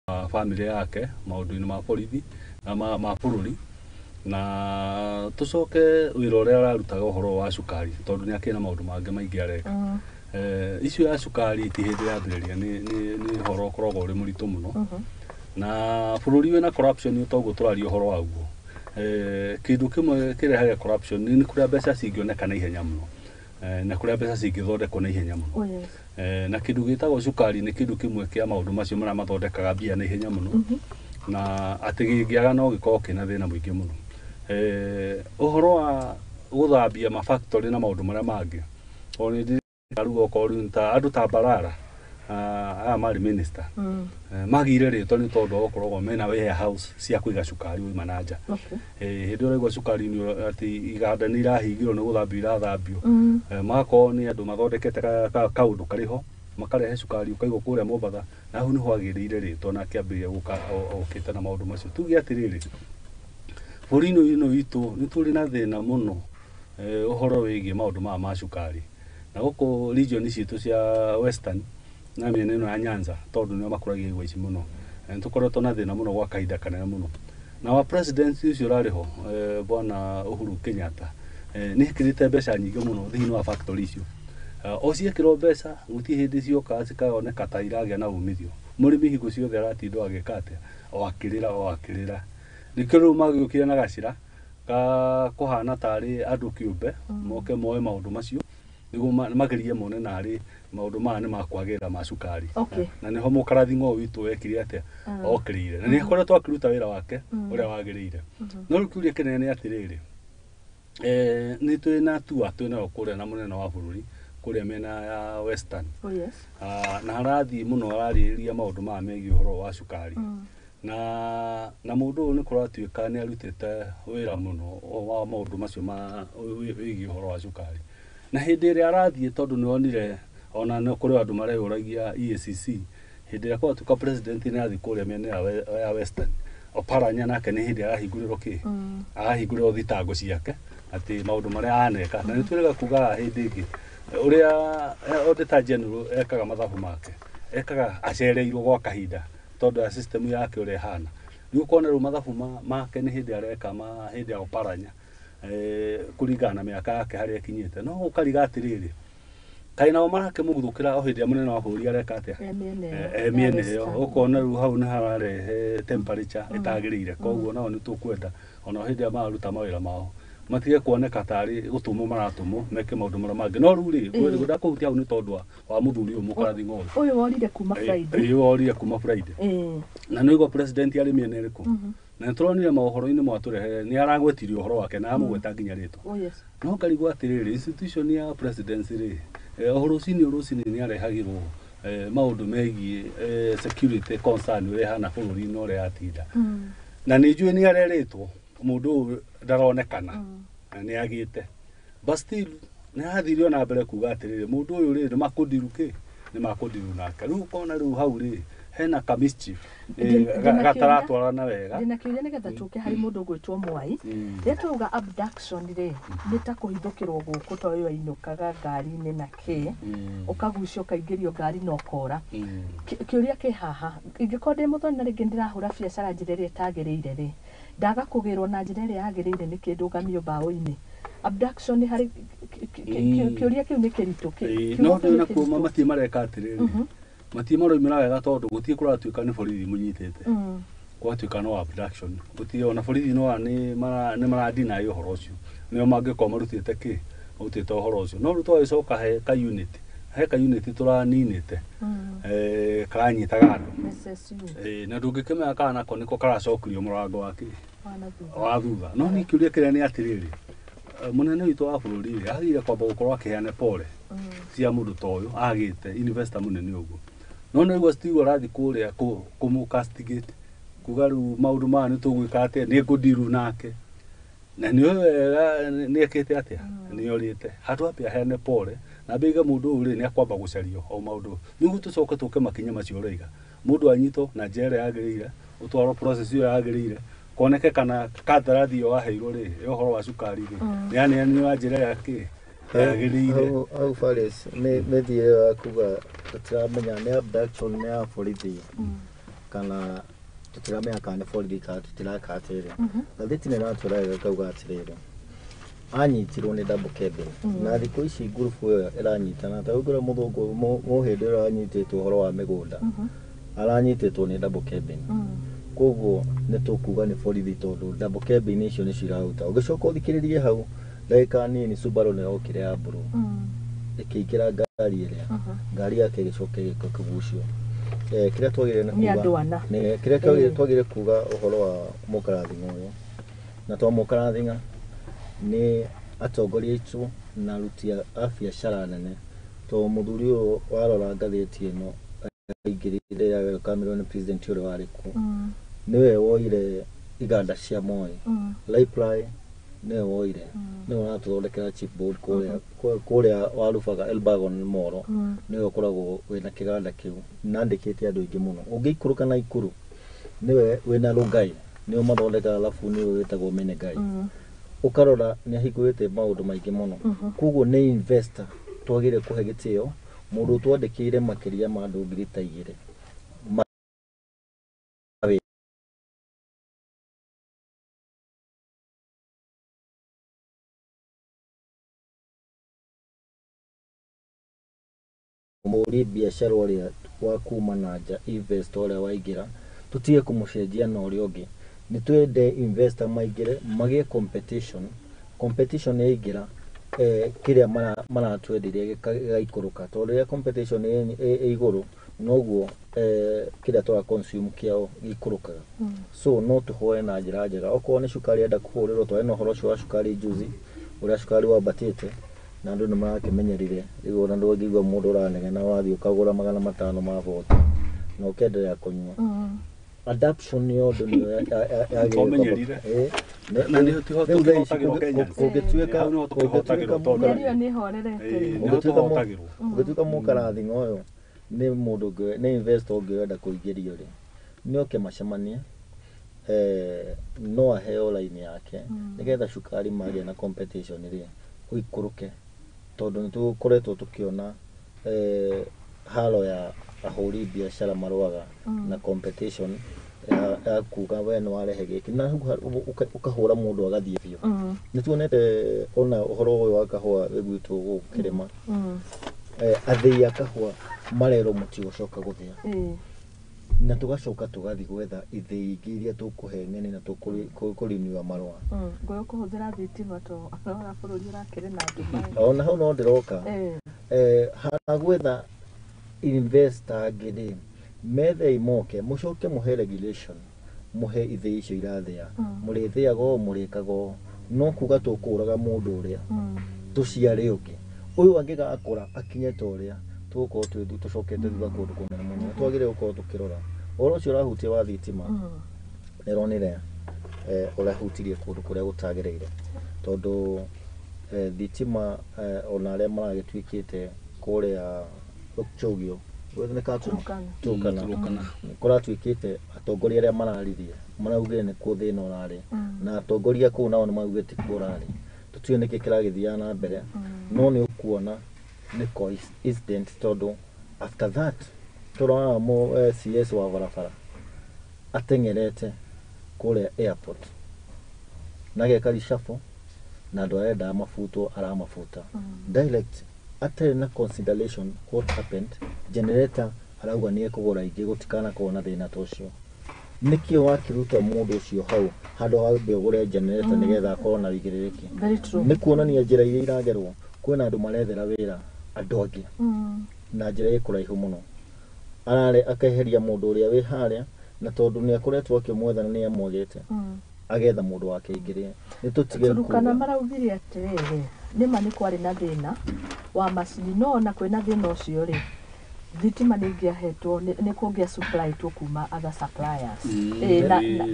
family yake maundu-ini ma borithi na ma bururi na tucoke wira uria ararutaga uhoro wa cukari tondu ni akina maundu mangi maingi areka icio ya cukari ti hindi yambiriria ni horo ukoragwo uri muritu muno na bururi wina corruption utoguo turaria uhoro waguo kindu kimwe kirehaga corruption ni kuria mbeca cingioneka na ihenya muno na kuria mbeca cingithondekwo na ihenya muno na kindu gitagwo cukari ni kindu kimwe kia maundu macio maria mathondekaga mbia na ihenya muno na ati gingiaga no gikorwo kina thina muingi muno uhoro wa guthambia ma factory na maundu maria mangi oni ndiruga ukorunta andu ta Barara aya mari minister magire ritwa ni tondu okorogwo mena warehouse cia kuiga cukari wi manaja hindi uraigwa cukari ni ati iganda ni irahingirwo ni guthambio irathambio magako ni andu mathondekete kaundu kariho makarehe cukari ukaigwo kuria Mombatha na hu ni ho agirire ritwa na kiambiria guka okite na maundu macio tugi atiriri burino ino itu ni turi na thina muno uhoro wigie maundu ma cukari na guko region citu cia western na miena ino ya Nyanza tondu ni makuragia igwa ici muno tukoretwo na thina muno gwa kahinda kanene muno na wa president ucio urariho bwana Uhuru Kenyatta ni hikirite mbeca nyingi muno thiini wa factory icio ociekirwo mbeca guti hindi cioka cikaoneka ta iragia na umithio murimi hingo ciothe aratindo agikate o akirira nikio riu magiukire na gacira ka kuhana tari andu kiumbe moke moe maundu macio niguo magerie mone nari maundu ma ni makwagira ma cukari na niho mukarathing'o witu wekire atia okirire na ni akoretwo akiruta wira wake uria wagirire no rukiuria kinene ni atiriri ni twina twina okuria na munene wa bururi kuria mena ya western na arathi muno arariria maundu ma megi uhoro wa cukari na mundu ni kuratuika ni arutite wira muno wa maundu macio ma wigi uhoro wa cukari na hindi ria arathie tondu ni onire ona no kuri andu mareyuragia EACC hindi ria kwa tuka president ni athi kuria mena ya western oparanya nake ni hindi arahinguriro ki arahinguriro thitango ciake ati maundu maria aneka na nitwirega kuga hindi ingi uria auditor general ekaga mathabu make ekaga acereirwo gwa kahinda tondu ya system yake uria hana riu kona ru mathabu make ni hindi areka hindi ya oparanya kuringana na miaka yake haria ikinyite no ukariga atiriri kaina o marake muguthukira o hindi ya munene wa buri areka atia miene yo ukona ru hau ni hararehe temperature itagirire koguo nao ni tukwenda ona hindi ya maruta mawira mao matige kuoneka tari gutumo maratumo meke maundu maria mangi no ruri gwenda kuhutia ni tondu wa muthuri uyu mukarathing'o uyu worire kuma Friday uyu worire kuma Friday na no igwa president ari miene riku na turonire mohoro-ini mwaturehe ni aragwetirie uhoro wake na amugweta nginya ritwa no karigwa atiriri institution ya presidency ri uhoro rucini ni arehagirwo maundu megie security concern uria hana bururi-ini uria atinda na ni njui ni areritwo mundu ndaronekana ni agite but still ni athirio na mbere kuga atiriri mundu uyu ri ni makundiru nake riu kona riu hau ri hena ka mischief gataratwarana wega ndina kiuria nigetha tuke hari mundu gwitwo Mwai retuga abduction ri ni ta kuhithukirwo guku to yo inukaga ngari-ini na ki ukagucio kaingirio ngari no kora kiuria ki haha ingikonde Muthoni na ringi ndirahura biacara njirere itagirire ri ndaga kugirwo na njira iria yagirire ni kindugamio bao-ini abduction hari kiuria kiu ni kiritu no ndina kuma mati mareka atiriri mati maroimira wega tondu gutie kuratuika ni borithi munyitete gwatuika no abduction gutie ona borithi no ni maradina yo horo ucio nio mangikoma marutite ki utite horo ucio no ruto icoka he ka unit turaninite karanyitaga andu na ndungikimenya kana ko niko karacokirio murango wake wa thutha no ni kiuria kiria ni atiriri munene witu wa bururi ri athire kwamba gukorwo akiheane pole cia mundu toyo agite investor munene uguo no no igwa still arathi kuria kumu castigate kugaru maundu ma ni tugwika atia ni ngudiru nake na ni ni ekete atia ni orite hatu apia heane pole na biga mundu uri ni akwamba gucario o maundu nigu tucoke tuke makinya macio reiga mundu anyito na jere yagirire utwaro process yo yagirire koneke kana katharathi yo aheirwo ri yo horo wa cukari ri yani ni wa jere yake yagirire au fares me die kuga tramenya ne abduction ne borithi kana tutiramenya kana borithi ka tutiraka atiri ngathĩti nĩ ratũraga kauga atĩrĩrĩ anyitirwo nĩ double cabin na thikũ ici group ĩyo ĩranyitana ta ũngĩra mũthũngũ mũhĩndĩ ũrĩa anyitĩtwo ũhoro wa mĩgũnda aranyitĩtwo nĩ double cabin koguo nĩ tũkuga nĩ borithi tondũ double cabin icio nĩ ciraruta ũgĩcoka ũthikĩrĩrie hau ndagĩka nini Subaru nĩ yokire ya mburu ĩkĩingĩra ngari ĩrĩa ngari yake ĩgĩcoka ĩgĩkũgucio kĩrĩa twagĩrĩire kuga ũhoro wa mũkarathing'a ũyũ na to mũkarathing'a nĩ atongoria aitũ na aruti a biacara nene to mũthuri ũyũ warora ngathĩti ĩno aingĩrire ya welcome nĩ president ũrĩa warĩ kuo nĩwe woire iganda cia Moi Lifeline nĩwe woire nĩwe ũratũthondekera chipboard kũrĩa warubaga Elbagon Moro nĩwe ũkoragwo wĩna kĩganda kĩu nandĩkĩte andũ aingĩ mũno ũngĩikũrũka na ikuru nĩwe wĩna Rongai nĩwe mathondekaga alafu nĩwe wĩtagwo Menegai ukarora nĩ ahingũrĩte maũndũ maingĩ mũno koguo nĩ investor twagĩrĩire kũhe gĩtĩo mũndũ twandĩkĩire makĩria ma andũ ngiri ta 2 mũri biacara ũrĩa wa kuma na nja investor ũrĩa waingĩra tutige kũmũcenjia na ũrĩa ũngĩ nĩ twende investor maingĩre magĩe competition yaingĩra kĩrĩa maratwenderia gĩgaikũrũka tondũ rĩrĩa competition ĩ igũrũ noguo kĩrĩa twa consume kĩao gĩikũrũkaga so no tũhoe na njĩra njega okorwo nĩ cukari enda kũhũrĩrwo twarĩ na ũhoro ũcio wa cukari juzi ũrĩa cukari wambatĩte na andũ nĩ marakĩmenyerire rĩu ona ndũngĩigua mũndũ ũranegena wathiĩ ũkagũra 500 ma bota na ũkenderea kũnyua adoption nĩ ũndũ nĩ yagĩrĩire na nĩ ũgĩtuĩka mũkarathing'a ũyũ nĩ mũndũ nĩ investor ũngĩenda kũingĩrio rĩ nĩ oke macemanie no aheo line yake nĩgetha cukari magĩa na competition rĩ ũikũrũke tondũ nĩ tũkoretwo tũkĩona halo ya ahũri biacara marũaga na competition ya kuga we nĩ warehe gĩkĩ na ũkahũra mũndũ agathiĩ biũ nĩ tuonete ona ũhoro ũyũ wa kahũa gwitũ gũkũ kĩrĩma athĩi a kahũa marerwo mũtigũcoka gũthĩa na tũgacoka tũgathiĩ gwetha ithĩi ingĩ iria tũkũhe ng'eni na tũkũriniwa marũa ngũyo kũhũthĩra thitima to ona bũrũri ũrakĩrĩ na andũ ona hau no ndĩroka hana gwetha investor angĩ methe imoke mũcoke mũhe regulation mũhe ithĩi icio irathĩa mũrĩthĩaga mũrĩkaga no kuga tũkũraga mũndũ ũrĩa tũciare ũngĩ ũyũ angĩgakũra akinye ta ũrĩa tũgũkorwo tũcokete thutha kũndũ kũnene mũno twagĩrĩire gũkorwo tũkĩrora ũhoro ũcio ũrahutia wa thitima nĩronire ũrahutirie kũndũ kũrĩa gũtagĩrĩire tondũ thitima ona arĩa maragĩtuĩkĩte kũrĩa Chogio Turkana kũratuĩkĩte atongoria arĩa mararirie maraugire nĩ kuo thĩna ũrarĩ na atongoria kũu nao nĩ maugĩte kuo ũrarĩ tũtiũĩ nĩkĩ kĩragĩthiaga na mbere no nĩ ũkuona nĩ coincident tondũ after that tũrona CS wa barabara ateng'erete kũrĩa airport na geka reshuffle na andũ arenda mafutwo aramafuta direct atarĩ na consideration what happened generator arauga nĩ ekũgũra ingĩ gũtikana kuona thĩna ta ũcio nĩkĩo wakĩruta mũndũ ũcio hau handũ ha ũgũre generator nĩgetha akorwo na wĩigĩrĩrĩki nĩ kuonania njĩra iria iragerwo kwĩna andũ marethera wĩra andũ angĩ na njĩra ĩkũraihu mũno ararĩ akaeheria mũndũ ũrĩa wĩ harĩa na tondũ nĩ akoretwo akĩmwetha na nĩ amwagĩte agetha mũndũ wake ingĩrĩ nĩ tũtige Turkana maraugire atĩrĩrĩ nĩma nĩ kwarĩ na thĩna wa macini no na kwĩna thĩna ũcio rĩ thitima nĩ ingĩahetwo nĩ kũngĩa supply tu kuma other suppliers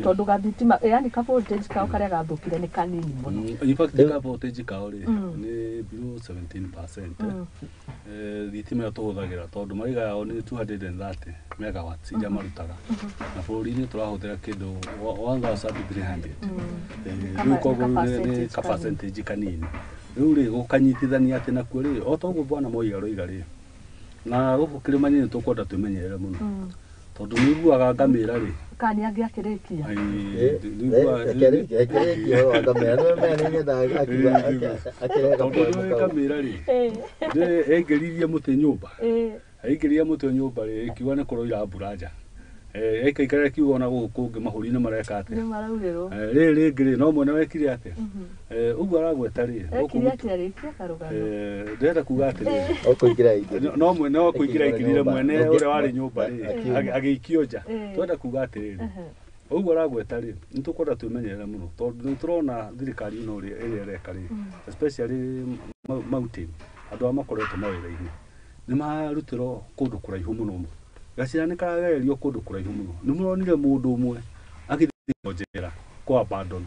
tondũ gathitima yani ka voltage kao karĩa gathũkire nĩ kanini mũno in fact ka voltage kao rĩ nĩ below 17% thitima tũhũthagĩra tondũ mariga yao nĩ 230 megawatts iria marutaga na bũrũri-inĩ tũrahũthĩra kĩndũ 1300 rĩu koguo nĩ ka percentage kanini rĩu rĩ gũkanyitithania atĩ nakuo rĩ o toguo bwana Moi aroiga rĩ na gũkũ kĩrĩma-inĩ nĩ tũkwenda twĩmenyerere mũno tondu niguaga ngamira ri kani angiakirikia Akirikia wagamera no mene nyenda akiwa akireka tondu ngamira ri engeririe muti nyumba aingiria muti nyumba ri ikiuga ni kuroira mburaja ikaikara kiuga na guku ngi mahuri-ini mareka atia ni marauriro riri ngiri no mwene wekire atia uguo aragweta ri ekire atia rikia karugano ndenda kuga atiri okuingira indi no mwene no kuingira ikirire mwene uria wari nyumba ri agiikio nja twenda kuga atiri uguo aragweta ri nitukwenda twimenyerere muno tondu niturona thirikari ino ri iria ireka ri especially mountain andu amakoretwo mawira-ini ni marutirwo kundu kuraihu muno gacira ni karagererio kundu kuraihu muno ni muronire mundu umwe agithii njera kwa abandon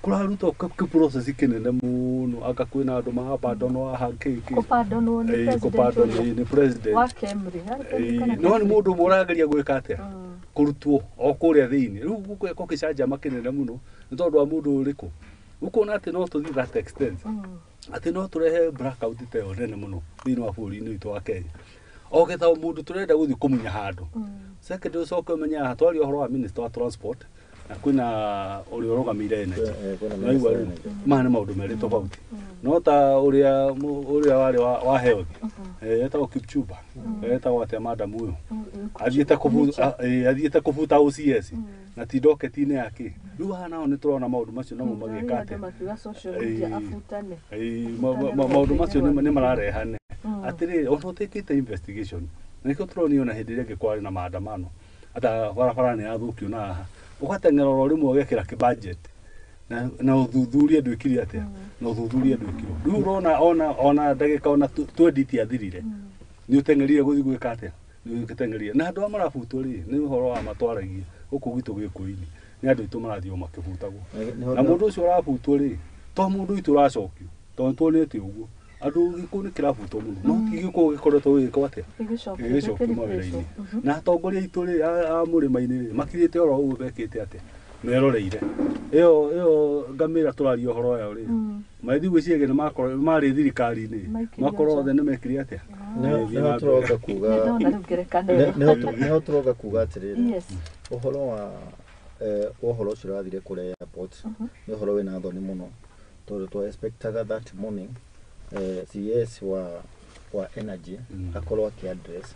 kuraruta process kinene muno akakwina andu ma abandon wa hakiki kupardon ni president wa Kemri no ni mundu murageria gwika atia kurutwo o kuria thiini riu guko kicanja makinene muno ni tondu wa mundu uriku ukona ati no tuthi that extent ati no turehe blackout te onene muno thiini wa bũrũri-inĩ witũ wa Kenya ogeta mundu turenda guthi kumunya handu second ucoke umenya hatwari uhoro wa minister wa transport na kwina uri urugamire energy naigwa mane maundu meri tofauti no ta uria wari wa health eta Kipchumba eta wate madam uyu athiete kubuta OCS na ti docket-ini yake riu hana ni turona maundu macio namo magikate maundu macio ni mararehane atiri ono tekite investigation niko turoni ona hindi ringi kwari na maandamano ata barabara ni yathukio na haha ugatengera ro rimwe ugekira ki budget na uthuthuria ndwikiri atia na uthuthuria ndwikirwo riu urona ona ndagika ona 20 athirire ni utengerire guthi gwika atia ni utengerire na andu amarabutwo ri ni uhoro wa matwaragie guku gitu gikuini ni andu itu marathio makibutagwo na mundu ucio arabutwo ri to mundu itu uracokio tondu tuonete uguo andu giku ni kirabutwo muno no giku gikoretwo wiko atia gicokio mawira-ini na atongoria itu ri a murima-ini makirite oro uguo bekite atia meroreire iyo ngamira turario horo yao ri maithi gwiciege ni makoro mari thirikari-ini makoro othe ni mekire atia niho turoka kuga niho turoka kuga atiriri uhoro wa uhoro ucio urathire kure airport ni uhoro wina thoni muno tondu twa expectaga that morning CS wa energy akorwo aki-address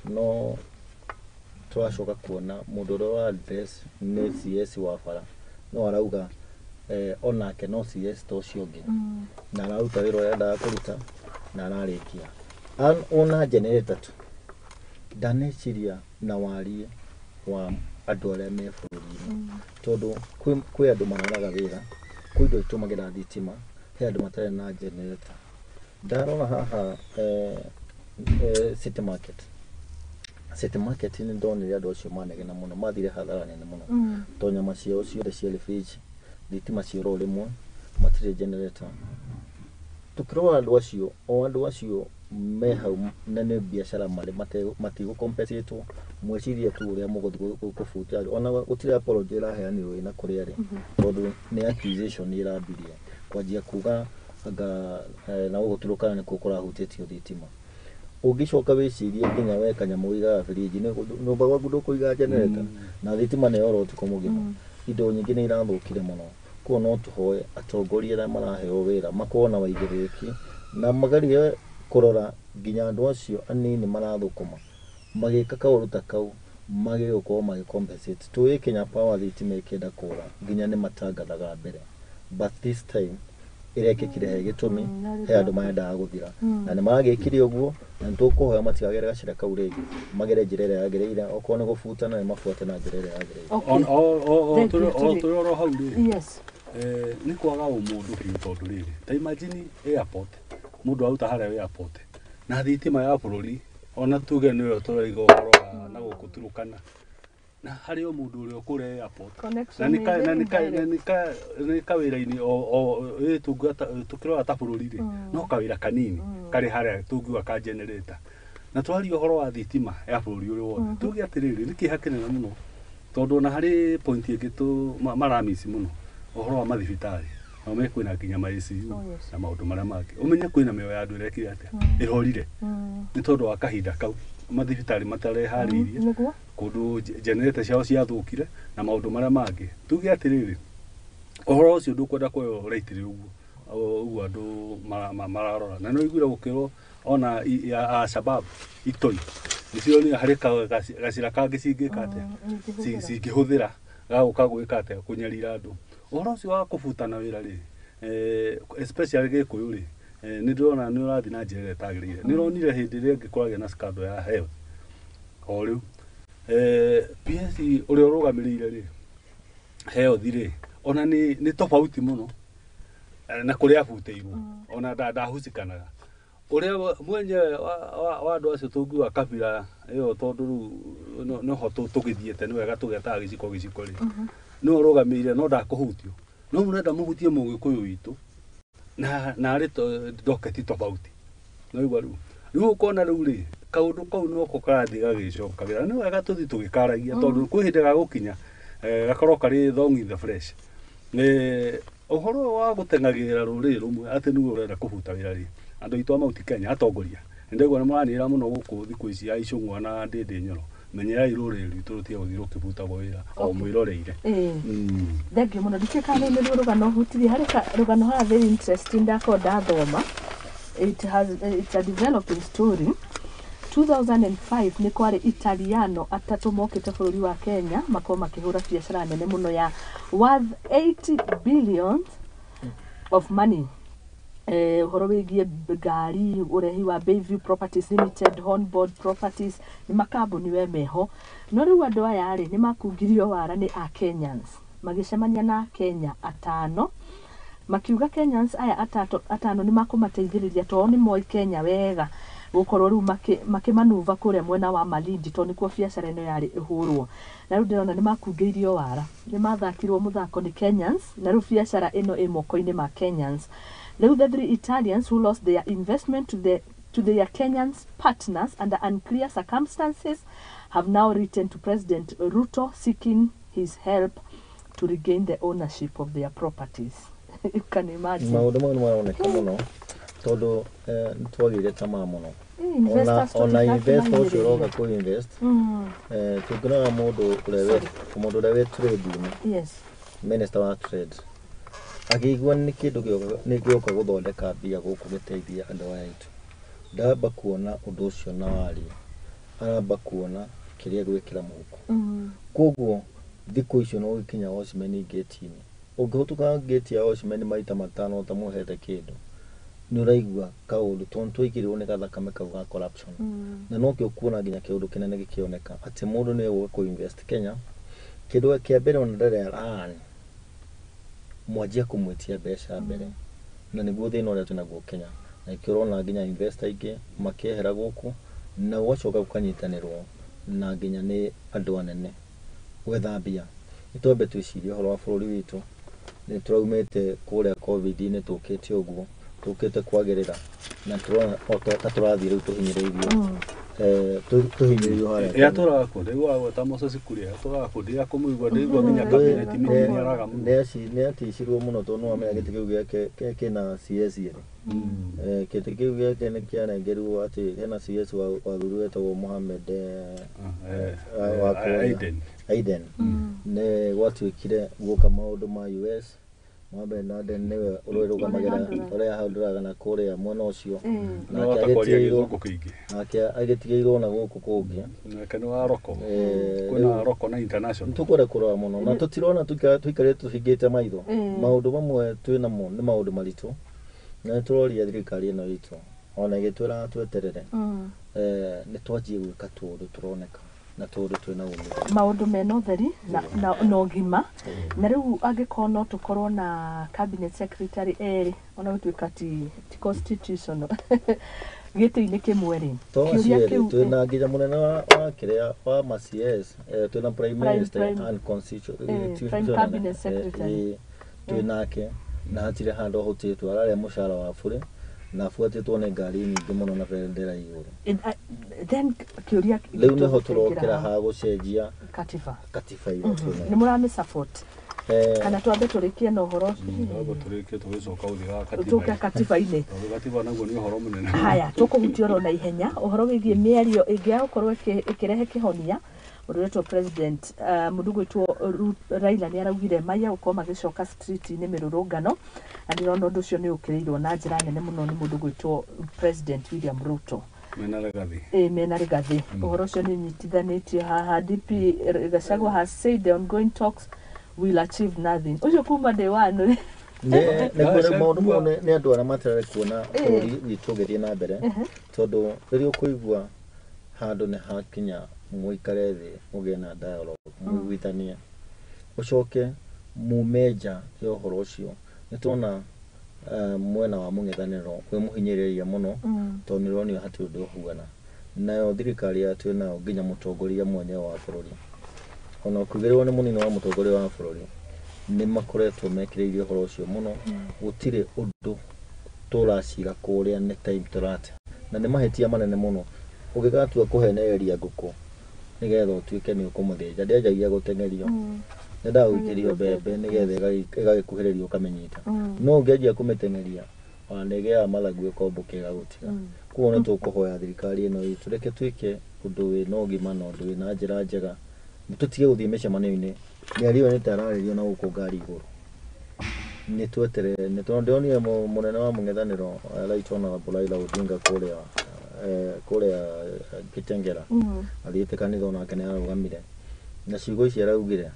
no twacoka kuona mundu uria wa address ni CS wa bara no arauga onake no CS to cio ngi na araruta wira uria endaga kuruta na ararikia ona generator tu ndaneciria na warie wa andu aria me bũrũri-inĩ tondu kwi andu mararaga wira kwi indo itumagira thitima he andu matare na generator ndarona haha city market ni ndonire andu acio manegena muno mathire hathara nene muno to nyama ciao ciothe ciarĩ fridge thitima cioro rimwe matire generator tukirora andu acio me hau na nĩ biashara mari matigo compensate mwecirie tu uria muguthi kubuta ona gutire apology iraheanirwo ina kuria ri tondu ni accusation irambirie kwanjia kuga anga na guturukana ni kukurahutitio thitima ungicoka wicirie nginya we kanyamu iga fridge ni nyumba gwaku ndukuiga generator na thitima ni oro tuko mugima indo nyingi ni irathukire muno ko no tuhoe atongoria aria maraheo wira makona waigiriki na magarie kurora nginya andu acio anini marathukuma magika kauru ta kau mage gukorwo magi compensate tuwe Kenya Power thitima ikenda kura nginya ni matangathaga mbere but this time irekikire he gitumi he andu maendaga guthira na ni maragikire uguo na nitukuhoya matigagere gacira kau ringi magere njira iria yagereire okorwo ni gubutana ni mabuate na njira iria yagereire turoro hau ri ni kwaga umundu biu tondu riri ta imagine airport mundu auta haria airport na thitima ya bũrũri ona tuge niyo turaiga uhoro na gukuturukana na hari o mundu uria kure airport na ni kawira-ini o tukirora ta bũrũri ri no kawira kanini kari haria tungiuga ka generator na twari uhoro wa thitima ya bũrũri uria wothe tuge atiriri ni kiha kinene muno tondu na hari point ingi tu maramisi muno uhoro wa mathibitari no me kwina nginya ma ICU na maundu maria mangĩ umenye kwina mĩoyo ya andu irekire atia irorire ni tondu wa kahinda kau mathibitari matareharirie kundu generator ciao ciathukire na maundu maria mangi tuge atiriri ohoro ucio ndukwenda kuyo raitire uguo andu mararora na no igwira gukiro ona a sababu itoi nicio ni harika gacira kangi cingikate cingihuthira gaguka gwikate kunyarira andu ohoro ucio wa kubutana wira ri especially Gikuyu ri ni ndona ni urathi na njira etagirire ni ronire hindi ri ngikoragya na scandal ya health o riu PS uri urugamirire ri health ri ona ni tofauti muno na kuria abuteirwo ona ndahusikanaga uria mwenyewe wa andu acio tungiwa kabira iyo tondu no hoto tugithiete ni wega tugetaga giciko ri no urugamirire no ndakuhutio no murenda muhutie Mugikuyu witu na ari doketi tofauti no igwa riu ukona riu ri kaundu kau no ko karathi gagicokagira ni wega tuthi tugikaragia tondu kwi hindi gagukinya gakorwo kari thong in the fresh uhoro wa gutengagira ruriri rumwe ati ni urenda kubuta wira ri andu itu amauti Kenya atongoria ndegwa ni maranira muno guku thiku ici ya icungwa na ndindi nyoro menyera iruriri ritu rutie guthiro kibuta wira o mwiroreire thengio muno dikekane ni rugano hutiri harika rugano ha very interesting ndako ndathoma it's a developing story 2005 ni kwari Italiano atatu mokite bururi wa Kenya makoma makihura biashara nene muno ya worth 80 billion of money uhoro wigie ngari urehi wa Bayview Properties Limited, Hornboard Properties ni makambuni we meho no riu andu aya ri ni makungirio wara ni a Kenyans magicemania na Kenya atano makiuga Kenyans aya atano ni makumateithiriria to ni moi Kenya wega gukorwo riu makimanuva kuria mwena wa Malindi to nikuo biashara ino yari ihurwo na riu ndirona ni makungirio wara ni mathakirwo muthako ni Kenyans na riu biashara ino imoko-ini ma Kenyans. The 3 Italians who lost their investment to their Kenyans partners under unclear circumstances have now written to President Ruto seeking his help to regain the ownership of their properties. You can imagine. Maundu mau maroneka muno tondu twagire tamaa muno ona investor ucio roga ku invest tugiraga mundu urewe trade yes minister wa trade akigwa ni kindu gioka guthondeka bia guku giteithia andu aya itu ndamba kuona undu ucio na wari aramba kuona kiria gwikira muhuko koguo thiku icio no gikinya Osmani gate-ini ungihutuka gate ya Osmani maita matano tamuhete kindu ni uraigua kaundu tontu ikirwo ni gathakame kau ga corruption na no kio kuona nginya kiundu kinene gikioneka ati mundu ni egwa ku invest Kenya kindu kia mbere ona ndere mwajia kumwetia besha mbere na niguo thina uria tunaguo Kenya na ikirona nginya investor ingi makehera guku na wacoka gukanyitanirwo na nginya ni andu anene gwetha mbia itombe twicirie horo wa bururi witu ni turaumite kuria covid ni tukite uguo tukite kwagirira na turona turathire riu tuhinyiriirio tuhinyiriirio haria ya turako ndigwa tamosa sikuria turako ndia kumuigwa ndigwa nginya cabinet meeting araga muno ne atishirwo muno to no amenya gite kiu giake kina CS ire kite kiu giake ni kiana ngeru ati hena CS wa thuru etagwo Mohamed wa Aiden ne gwatuikire guka maundu ma US Mwambe na newe urugamagera uria hauduraga na kuria mwena ucio na atakwariagirwo kukingi nake agitigeirwo na guku kungi kana wa roko kuna roko na international tukore kurwa muno na tutirona tuikare tuhingite maitho maundu mamwe twina mo ni maundu maritu na turoria thirikari ino itu ona igitwira tweterere ni twajie gwika tundu turoneka na tundu twina umithio maundu mena utheri na ugima na riu angikono tukorwo na cabinet secretary eri ona gutwika ti constitutional giti-ini kimwe ri kiuria kiu twina nginya munene wa kiria wa MCS twina prime minister and constitutional cabinet secretary twinake na hatire handu hutitwo araria mushara wa bure na fuatitwo ne ngari nyingi muno na bendera iguru then kiuria riu niho turokera ha gucenjia katiba iyo ni murame support kana twambe turikie no horo Ndio turikie tugicoka uthiga katiba. Tuka katiba-ini. Katiba naguo ni horo munene. Haya, tukuhutia oro na ihenya uhoro wigie miario ingia gukorwo ikirehe kihonia uretwo president mundu gwitwo Raila ni araugire maya uko magicoka street ni mirurungano andirona undu ucio ni ukirirwo na njira nene muno ni mundu gwitwo president William Ruto. Mena Rigathi. Uhoro ucio ni nyitithanitie haha. DP Gachagua has said the ongoing talks will achieve nothing. Ucio kuma day one. Ne maundu mone ne andu ara matarare kuona bũrũri witũ ũgĩthiĩ na mbere tondũ rĩrĩa ũkũigua handũ nĩ hakinya mũikare thĩ mũgĩe na dialogue mũiguithanie ũcoke mumeja ya ũhoro ũcio nĩ tuona mwena wa mũng'ethanĩro kwĩ mũhinyĩrĩria mũno tondũ nĩ ũronio hatirĩ ũndũ ũhuana nayo thirikari ya twĩna nginya mũtongoria mwenyewe wa bũrũri ona kũgĩrĩrwo nĩ mũnini wa mũtongoria wa bũrũri nĩ makoretwo mekĩrĩire ũhoro ũcio mũno gũtirĩ ũndũ tũracira kũrĩa nĩ time tũrate na nĩ mahĩtia manene mũno ũngĩgatua kũhenereria ngũkũ nĩgetha ũtuĩke nĩ ũkũmũthĩnja ndĩanjagia gũteng'erio ndagũikĩrio mbembe nĩgetha ĩgagĩkuhĩrĩrio ũkamĩnyita no ũngĩanjia kũmĩteng'eria ona nĩgĩaga mathagu ĩkombũka ĩgagũtiga koguo nĩ tũkũhoya thirikari ĩno itũ reke twĩke ũndũ wĩna ũgima na ũndũ wĩna njĩra njega tũtige gũthiĩ mĩcemanio-inĩ mĩario nĩ tararĩrio na gũkũ ngari igũrũ nĩ tweterere nĩ tondũ ndĩronire mũnene wa mũng'ethanĩro Right Honorable Raila Odinga kũrĩa Kitengela athiĩte kanitha onake nĩ arũgamire na ciugo ici araugire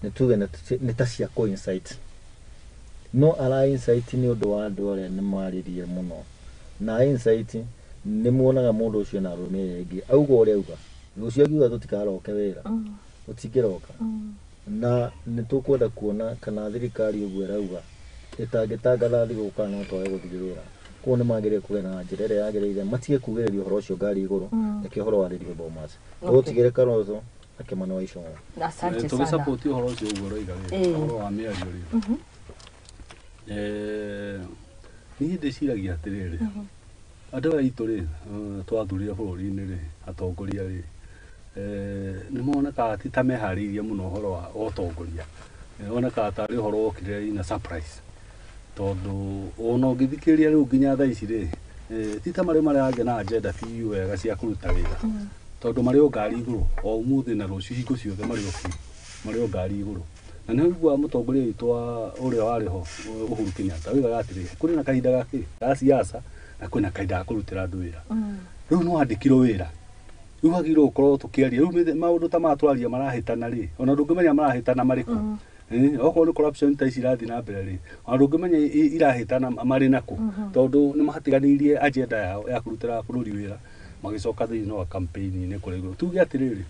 nĩ tuge nĩ ta cia coincide no ara insight nĩ ũndũ wa andũ arĩa nĩ marĩrie mũno na insight nĩ muonaga mũndũ ũcio na arũmĩrĩri aingĩ auga ũrĩa auga rũciũ akiuga tũtikaroke wĩra gũtingĩroka na nĩ tũkwenda kuona kana thirikari ũguo ĩrauga ĩtangĩtangatha thigũka no twage gũthiĩ wĩra koguo nĩ magĩrĩire kũgĩa na njĩra ĩrĩa yagĩrĩire matige kugĩrĩria ũhoro ũcio ngari igũrũ reke ũhoro warĩrio Bomas tũtigĩre Kalonzo na Kimani wa Icũng'wa. Asante sana. Tũgĩsupport ũhoro ũcio ũguo roiga ũhoro wa mĩario rĩ niĩ ndĩciragia atĩrĩrĩ andũ aitũ rĩ twathurire bũrũri-inĩ rĩ atongoria rĩ nĩ monekaga ti ta meharĩirie mũno ũhoro wa ũtongoria onekaga tarĩ ũhoro wokire na surprise tondũ ona ũngĩthikĩrĩria rĩu nginya thaa ici rĩ ti ta marĩ marĩa na agenda biũ wega cia kũruta wĩra tondũ marĩ o ngari igũrũ o ũmũthĩ na rũciũ hingo ciothe marĩ o ngari igũrũ na nĩ ũiguaga mũtongoria witũ ũrĩa warĩ ho Uhuru Kenyatta oigaga atĩrĩrĩ kũrĩ na kahinda gake ga siasa na kwĩna kahinda ga kũrutĩra andũ wĩra rĩu no andĩkirwo wĩra rĩu hagĩrĩirwo gũkorwo tũkĩaria rĩu maũndũ ta matwaria marahĩtana rĩ ona ndũngĩmenya marahĩtana marĩkũ okorwo nĩ corruption ta ici irathiĩ na mbere rĩ ona ndũngĩmenya irahĩtana marĩ nakũ tondũ nĩ mahatiganĩirie agenda yao ya kũrutĩra bũrũri wĩra magĩcoka thĩinĩ wa campaign-inĩ kũrĩa igũrũ tuge atĩrĩrĩ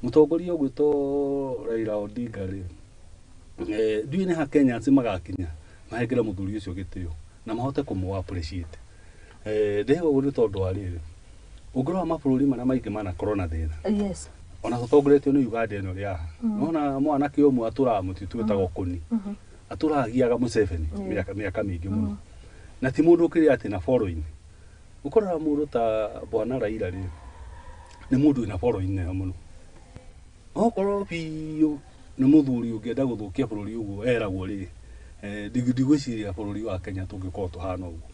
mũtongoria ũgwĩtwo Raila Odinga rĩ ndiũĩ nĩ ha Kenyans magakinya mahengere mũthuri ũcio gĩtĩo na mahote kũmũ appreciate ndĩhe ũguo nĩ tondũ wa rĩrĩ ũngĩrora mabũrũri marĩa maingĩ manakorwo na thĩna ona tũtongoretio nĩ Uganda ĩno rĩ haha nona mwanake ũmwe atũraga mũtitũ wĩtagwo Kũni atũragiaga Museveni mĩaka mĩingĩ mũno na ti mũndũ ũkĩrĩ atĩ na following ũkoraga mũndũ ta bwana Raila rĩ nĩ mũndũ wĩna following nene mũno okorwo biũ nĩ mũthuri ũngĩenda gũthũkia bũrũri ũguo eragwo rĩ ndigwĩciria bũrũri wa Kenya tũngĩkorwo tũhana ũguo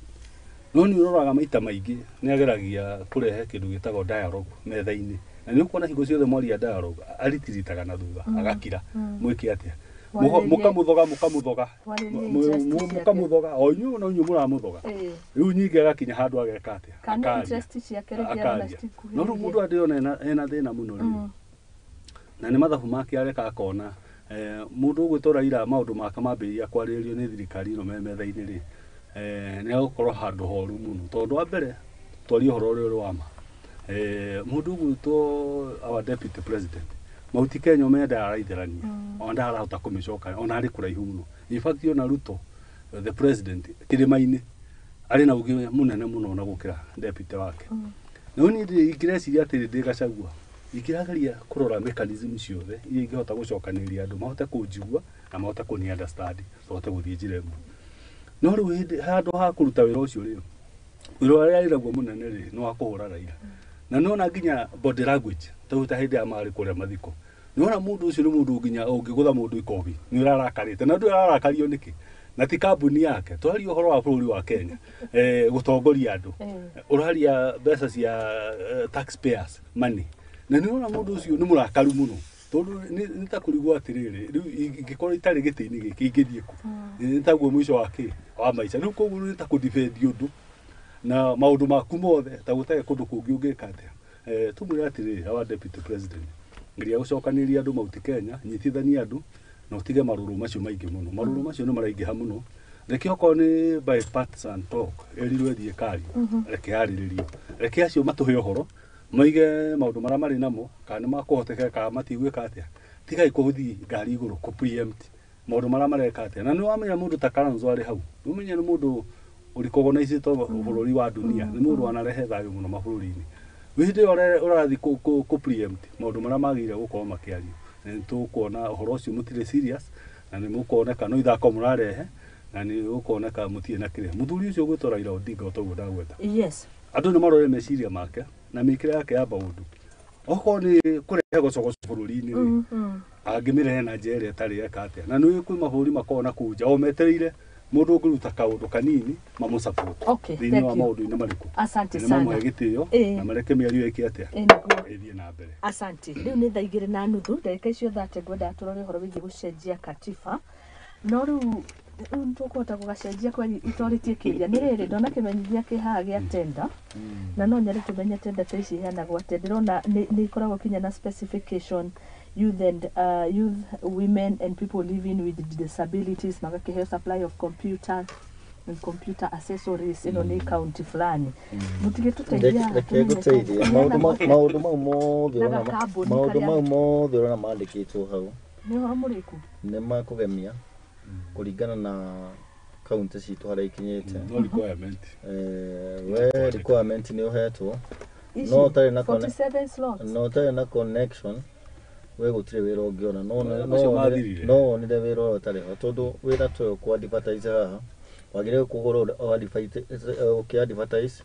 no nĩ ũroraga maita maingĩ nĩ ageragia kũrehe kĩndũ gĩtagwo dialogue metha-inĩ na nĩ ũkuona hingo ciothe mwaria dialogue aritiritaga na thutha agakira mwĩke atĩa mũkamũthoga o inyuĩ na inyuĩ mũramũthoga rĩu nyingĩ agakinya handũ ageka atĩa akaria no rĩu mũndũ andĩona ena thĩna mũno rĩ na nĩ mathabu make areka akona mũndũ ũgwĩtwo Raila maũndũ make mambĩrĩria kwarĩrĩrio nĩ thirikari ĩno metha-inĩ rĩ nĩ agũkorwo handũ horu mũno tondũ wa mbere twaria ũhoro ũrĩa ũrĩ wa ma mũndũ ũgwĩtwo our deputy president Mauti Kenya menda araitherania ona ndarahota kũmĩcoka ona arĩ kũraihu mũno in fact ona Ruto the president kĩrĩma-inĩ arĩ na ũgĩ mũnene mũno na gũkĩra deputy wake no niĩ ingĩreciria atĩ ndĩ Gachagua ingĩrageria kũrora mechanism ciothe iria ingĩhota gũcokanĩrĩria andũ mahote kũnjigua na mahote kũni understand tũhote gũthiĩ njĩra ĩmwe no rĩu handũ ha kũruta wĩra ũcio rĩ wĩra ũrĩa arĩragwo mũnene rĩ no wa kũhũra Raila na nona nginya body language ta hĩndĩ ya marĩ kũrĩa mathiko Niona mundu ucio ni mundu nginya ungigutha mundu ikobi ni urarakarite na ndu urarakario niki na ti kambuni yake twari uhoro wa bũrũri wa Kenya gutongoria andu uraria mbeca cia taxpayers money na niona mundu ucio ni murakaru muno tondu ni ta kurigwo atiriri riu ingikora itari giti-ini giki ingithie ku ni taguo mwisho wa maica riu koguo ni ta kudefend undu na maundu maku mothe ta gutege kundu kungi ungika atia tumwira atiriri our deputy president ngiria gucokaniria andu mauti Kenya nyitithania andu na utige maruru macio maingi muno maruru macio ni maraingiha muno reke oko ni bipartisan talk erirwe thie kari reke hariririo reke acio matuhe uhoro maige maundu mara mari namo kana makuhoteka ka matigwika atia tigai kuhuthi ngari iguru ku preempt maundu mara mareka atia na ni wamenya mundu ta Kalonzo ari hau umenya ni mundu uricognize to bururi wa dunia ni mundu anarehe thayu muno mabũrũri-inĩ wihinde urathi ku preempt maundu mara magire gukorwo makiario tukuona uhoro ucio mutire serious na ni mukuoneka no ithako murarehe na ni ukuoneka mutie na kire muthuri ucio gwitwa Raila Odinga otoguo ndagweta yes andu ni marore meciria make na mikire yake ya maundu oko ni kurehe gocogoco bũrũri-inĩ angimirehe na njere etari eka atia na ni kwi mabũrũri makona kuja o metereire mundu ungiruta kaundu kanini mamu support thini wa maundu-inĩ mariku asante sana mamwe gitio na mareke miario eki atia ethie na mbere asante riu ni thaa 2:30 ndagika icio 30 ngwenda turore horo wigi gucenjia katiba no riu ntukuhota gugacenjia kwa itoritie kiria ni riri ndona kimenyithia kihaga gia tender na no nyari tumenye tender ta ici heanagwo atia ndirona ni ikoragwo kinya na specification youth women and people living with disabilities magakiheo supply of computer and computer accessories ino ni county fulani mutige tuteithia maundu mau mothe urona mandikitwo hau ni horo muriku ni makugemia kuringana na county citu haria ikinyite we requirement ni uhetwo no tari na 47 slots no tari na connection we gutire wira ungiona no ni wira utari ho tondu wira toyo ku advertise haha wagire kugura advertise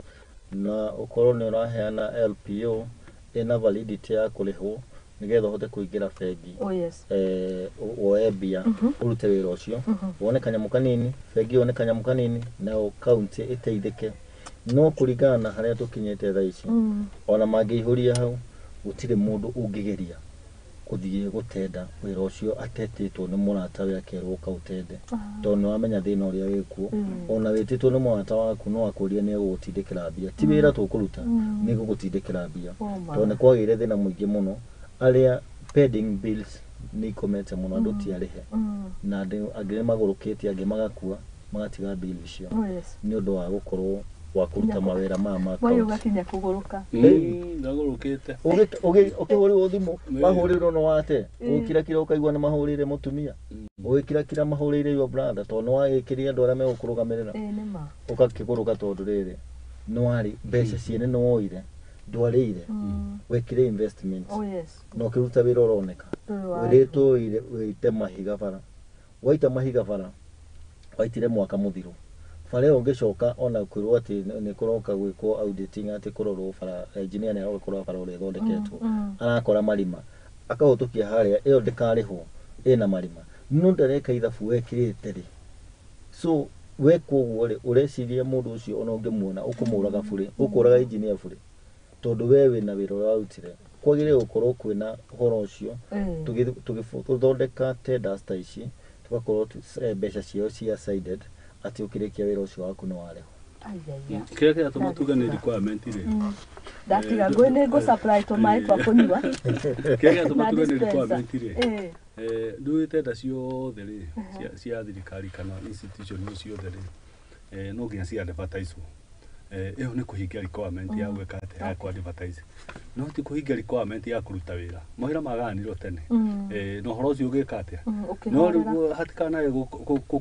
na ukorwo ni uraheana LPO ina validity ya kurihwo nigetha hote kuingira bengi woe mbia urute wira ucio wone kanyamu kanini bengi wone kanyamu kanini na county iteithike no kuringana haria tukinyete thaa ici ona mangiihuria hau gutire mundu ungigeria kuthie gutenda wira ucio atetitwo ni murata wake roka utende tondu wamenya thina uria wikuo ona wititwo ni murata waku no akuria ni gutindikira mbia ti wira tukuruta ni gugutindikira mbia tondu kwagire thina muingi muno aria pending bills ni komete muno andu ti arihe na angire magurukite angi magakua magatiga bill icio ni undu wa gukorwo wa kuruta mawira mama kwa hiyo gakinya kuguruka ndagurukite ukihuri thimu mahuriro no wate ukira kira ukaigwa ni mahurire mutumia ukira kira mahurire your brother tondu wagikiria andu aria megukurugamirira nima ukakiguruka tondu riri no ari mbeca ciene no oire ndwarire wekire investment no kiruta wira uroneka wirito wite mahiga bara waita mahiga bara waitire mwaka muthiru fare ungicoka ona kwirwo ati ni kuroka gwiko auditing ati kurorwo bara engineer ni arokorwo bara uri thondeketwo arakora marima akahutukia haria iyo ndikarihwo ina marima no ndareka ithabu wekirite ri so we koguo ri ureciria mundu ucio ona ungimuona ukumuraga buri ukuraga engineer buri tondu wewe na wira urutire kwagire gukorwo kwina horo ucio tugithondeka tenders ta ici tugakorwo mbeca cio cia sided ati ukirikia wira ucio waku no wareho kile atoma tuga ni requirement ile ndatiga ngwene go supply to mai kwa kunywa kile atoma tuga ni requirement ile nduite nda ciothe ri cia thirikari kana institution ciothe ri no nginya cia advertise iyo ni kuhingia requirement ya gweka ate ya ku advertise no ti kuhingia requirement ya kuruta wira mahira maganirwo tene no horo ucio ugika ate no hatikana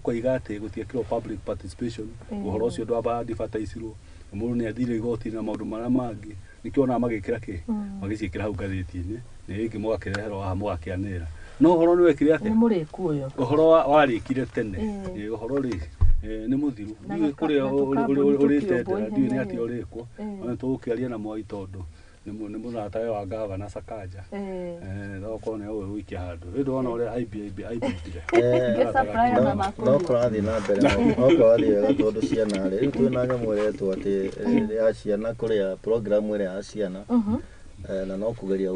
kuiga ate gutiekirwo public participation horo ucio ndwa advertise ro mundu ni athire igoti na maundu mara mangi nikiona magikira ki magicikira hau gatheti-ini ni iki mugakireherwo ha mugakianira no horo ni wekire ate ni muriku uyo horo warikire tene horo ri ni muthiru ni kuria uri tete ndiu ni ati urikwo ona tukiaria na mwai tondu nĩ mũratawe wa gavana Sakaja thokone ũyũ wiki handũ rĩu ndona ũrĩa aibindire no kũrathiĩ na mbere no kũrathiĩ wega tondũ ciana rĩu twĩna nyamũ ĩretwo atĩ ya ciana kũrĩa program ĩrĩa ya ciana na no kũgeria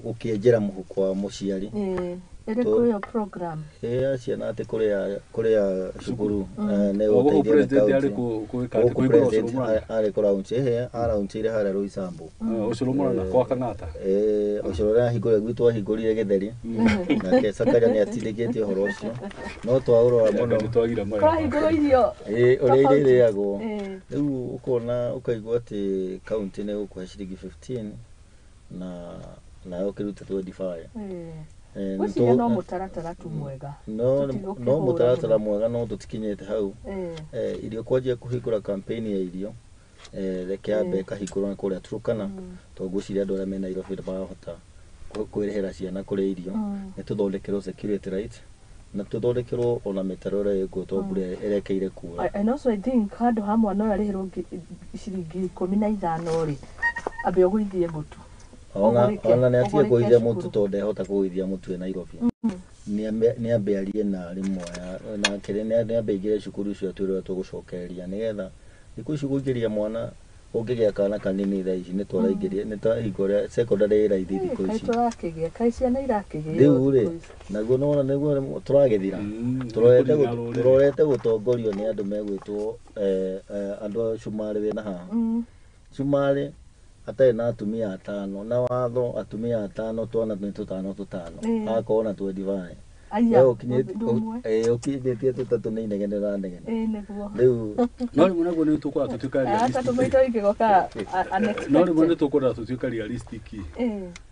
ũkĩenjera mũhuko wa mũciari Ĩrĩkũ yo program? Ciana atĩ kũrĩa cukuru nĩ ũteithio arĩ kũraunci araunci harĩa Rũisambu ũcũrũ mũrana kwa Kang'ata ũcũrũ ũrĩa hingũrire gwitũ ahingũrire Gĩtheri nake Sakaja nĩ atindĩkĩtie ũhoro ũcio no twaũrora mũno Kwahingũrĩirio ũrĩa irĩagwo rĩu ũkona ũkaigua atĩ kaunti nĩ gũkũhe ciringi 15 na nayo ũkĩruta 25 Wĩciria no mũtaratara tu mwega. No mũtaratara mwega no tũtikinyĩte hau. Irio kwanjia kũhingũra campaign ya irio. Reke ambe kahingũrwo kũrĩa Turkana. Tũgũciria andũ arĩa me Nairobi marahota kwĩrĩhĩra ciana kũrĩa irio. Nĩ tũthondekerwo security right. Na tũthondekerwo ona mĩtaro ĩrĩa ĩkũtwo mbura ĩrekeire kuura. And also I think handũ ha mwana ũyũ arĩhĩrwo ciringi 15 rĩ ambe ũgũithie mũtu. Ona nĩ atige kũithia mũtu tondũ ndehota kũithia mũtu Nairobi. Nĩ ambe arie na arimũ na kĩrĩa nĩ ambe aingĩre cukuru icio twĩrwo tũgũcokereria nĩgetha thikũ ici gũingĩria mwana ũngĩgĩa kana kanini thaa ici nĩ twaraingĩria nĩ twahingũra secondary raithi thikũ ici. Tũrakĩgĩa kai ciana irakĩgĩa. Rĩu rĩ naguo nĩwona nĩguo tũragĩthira. Tũrorete gũtongorio nĩ andũ megwĩtwo andũ Cumarĩ wĩna haha. Cumarĩ atarĩ na atumia 5 na watho atumia 5 twana nĩ 5 akorwo na 25 ũkinyĩtie 3 nĩ inegene ra negene rĩu no rĩmwe naguo nĩ tũkora tũtuĩka no rĩmwe nĩ tũkora tũtuĩka realistic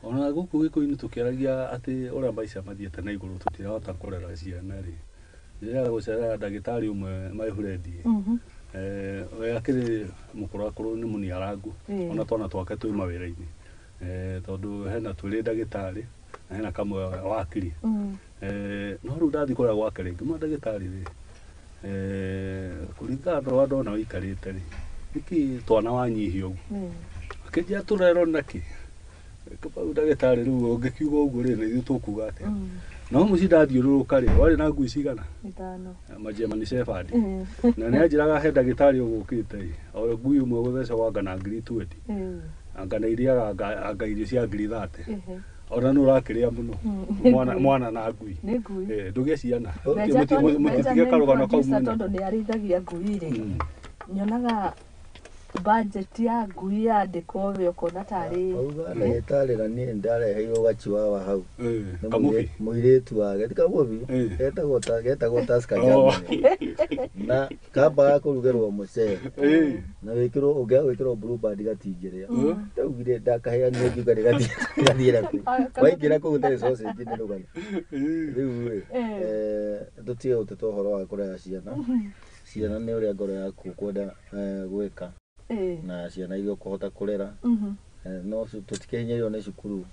ona gũkũ gĩkũyũ-inĩ tũkĩaragia atĩ ũrĩa maica mathiĩte na igũrũ tũtirahota kũrera ciana rĩ njĩra gũcerera ndagĩtarĩ ũmwe maihũrendie we akĩrĩ mũkũrakũrũ nĩ mũniarangu ona twana twake twĩ mawĩra-inĩ tondũ hena twĩrĩ ndagĩtarĩ na hena kamwe wakiri no rĩu ndathiĩ kũrĩa gwake rĩngĩ ndagĩtarĩ rĩ kũringana na andũ ona wĩikarĩte rĩ nĩkĩ twana wanyihia ũguo akĩnjia tũrerwo nakĩ ndagĩtarĩ rĩu ũngĩkiuga ũguo rĩ nĩ ithuĩ tũkuga atĩa no mũci ndathiũrũrũka rĩ warĩ na ngui cigana 5 majemani cebandi na nĩ anjĩraga he ndagĩtarĩ ũgũkĩte o ngui ũmwe gũtheca wanga na ngiri 20 anga na iriaga anga irio cia ngiri 30 ona nĩ ũrakĩrĩa mũno mwana na ngui ndũgĩe ciana mũtitige karũgano kau mwena tondũ nĩ arĩithagia ngui rĩ nyonaga budget ya ngui yandĩkwo we ũkona tarĩ ndagĩtarĩ na niĩ ndareheirwo gachiwawa hau mũirĩtu wake ti kamuvi getagwo Tusker Germany na kambaga kũrugerwo mũcere na wĩkĩrwo blueband gatingĩrĩa ndaugire ndakaheanire ngiuga nĩgathiĩra kũ waingĩra kũu tarĩ sausage nĩ rũgano rĩu tũtige gũteta ũhoro wa kũrera ciana nĩ ũrĩa ngoro yaku kwenda gwĩka na ciana iria ũkũhota kũrera no tũtikĩhinyĩrĩrio nĩ cukuru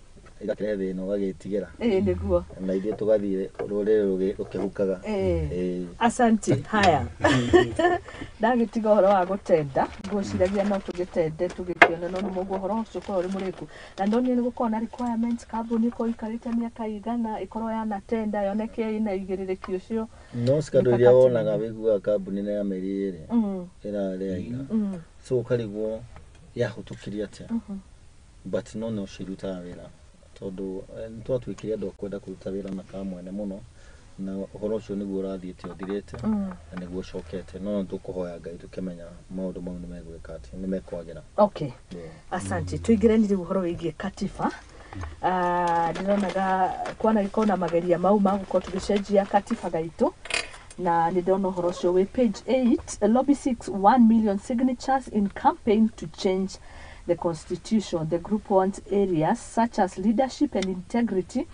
igakĩrehe thĩna ũgagĩtigĩra nĩguo na ithuĩ tũgathiĩ rũrĩrĩ rũkĩhukaga asanti haya ndagĩtiga ũhoro wa gũtenda ngwĩciragia no tũgĩtende tũgĩkĩona no mũguo ũhoro ũcio ũkorwo ũrĩ mũrĩku na ndonire nĩ gũkorwo na requirements kambuni ĩkorwo ikarĩte mĩaka igana ĩkorwo yana tenda yoneke ina igĩrĩrĩki ũcio no cikandũ iria wonaga wĩiguaga kambuni na ya mĩeri ĩrĩ ĩrarĩa ira so ũkarigwo yahũtũkĩria atĩa but no cirutaga wĩra tondũ nĩ twatuĩkire andũ kwenda kũruta wĩra na kamwene mũno na ũhoro ũcio nĩguo ũrathiĩte ũthirĩte na nĩguo ũcokete no tũkũhoya Ngai tũkĩmenya maũndũ mau nĩ megwĩka atĩ nĩ mekwagĩra. Okay, asante. Tuingĩre nĩ ũhoro wĩgiĩ katiba ndĩronaga kwana gĩkorwo na mageria mau magũkorwo tũgĩcenjia katiba gaitũ na nĩ ndona ũhoro ũcio wĩ page 8 lobby seeks 1 million signatures in campaign to change the constitution. The group wants areas such as leadership and integrity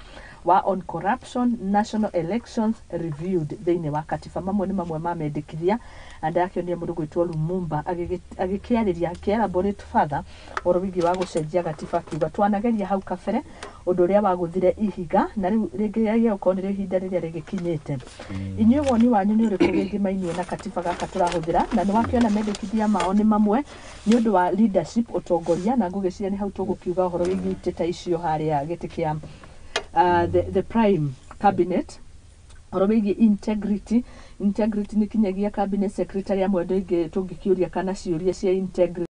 wa on corruption national elections reviewed thĩinĩ wa katiba mamwe nĩ mamwe mamendekithia and akĩonia mũndũ gwĩtwo Lumumba agĩkĩarĩria akĩelaborate further ũhoro wĩgiĩ wa gũcenjia gatiba akiuga twanageria hau kabere ũndũ ũrĩa wagũthire ihiga na rĩu rĩngĩ gũkorwo nĩ ihinda rĩrĩa rĩgĩkinyĩte inyuĩ woni wanyu nĩ ũrĩkũ rĩngĩmainie na katiba gaka tũrahũthĩra na nĩ wakĩona mendekithia mao nĩ mamwe nĩ ũndũ wa leadership ũtongoria na ngũgĩciria nĩ hau tũgũkiuga ũhoro wĩgiĩ iteta icio harĩa gĩtĩ kĩa the prime cabinet ũhoro wĩgiĩ integrity nĩ kinyagia cabinet secretary amwe andũ aingĩ tũngĩkĩũria kana ciũria cia integrity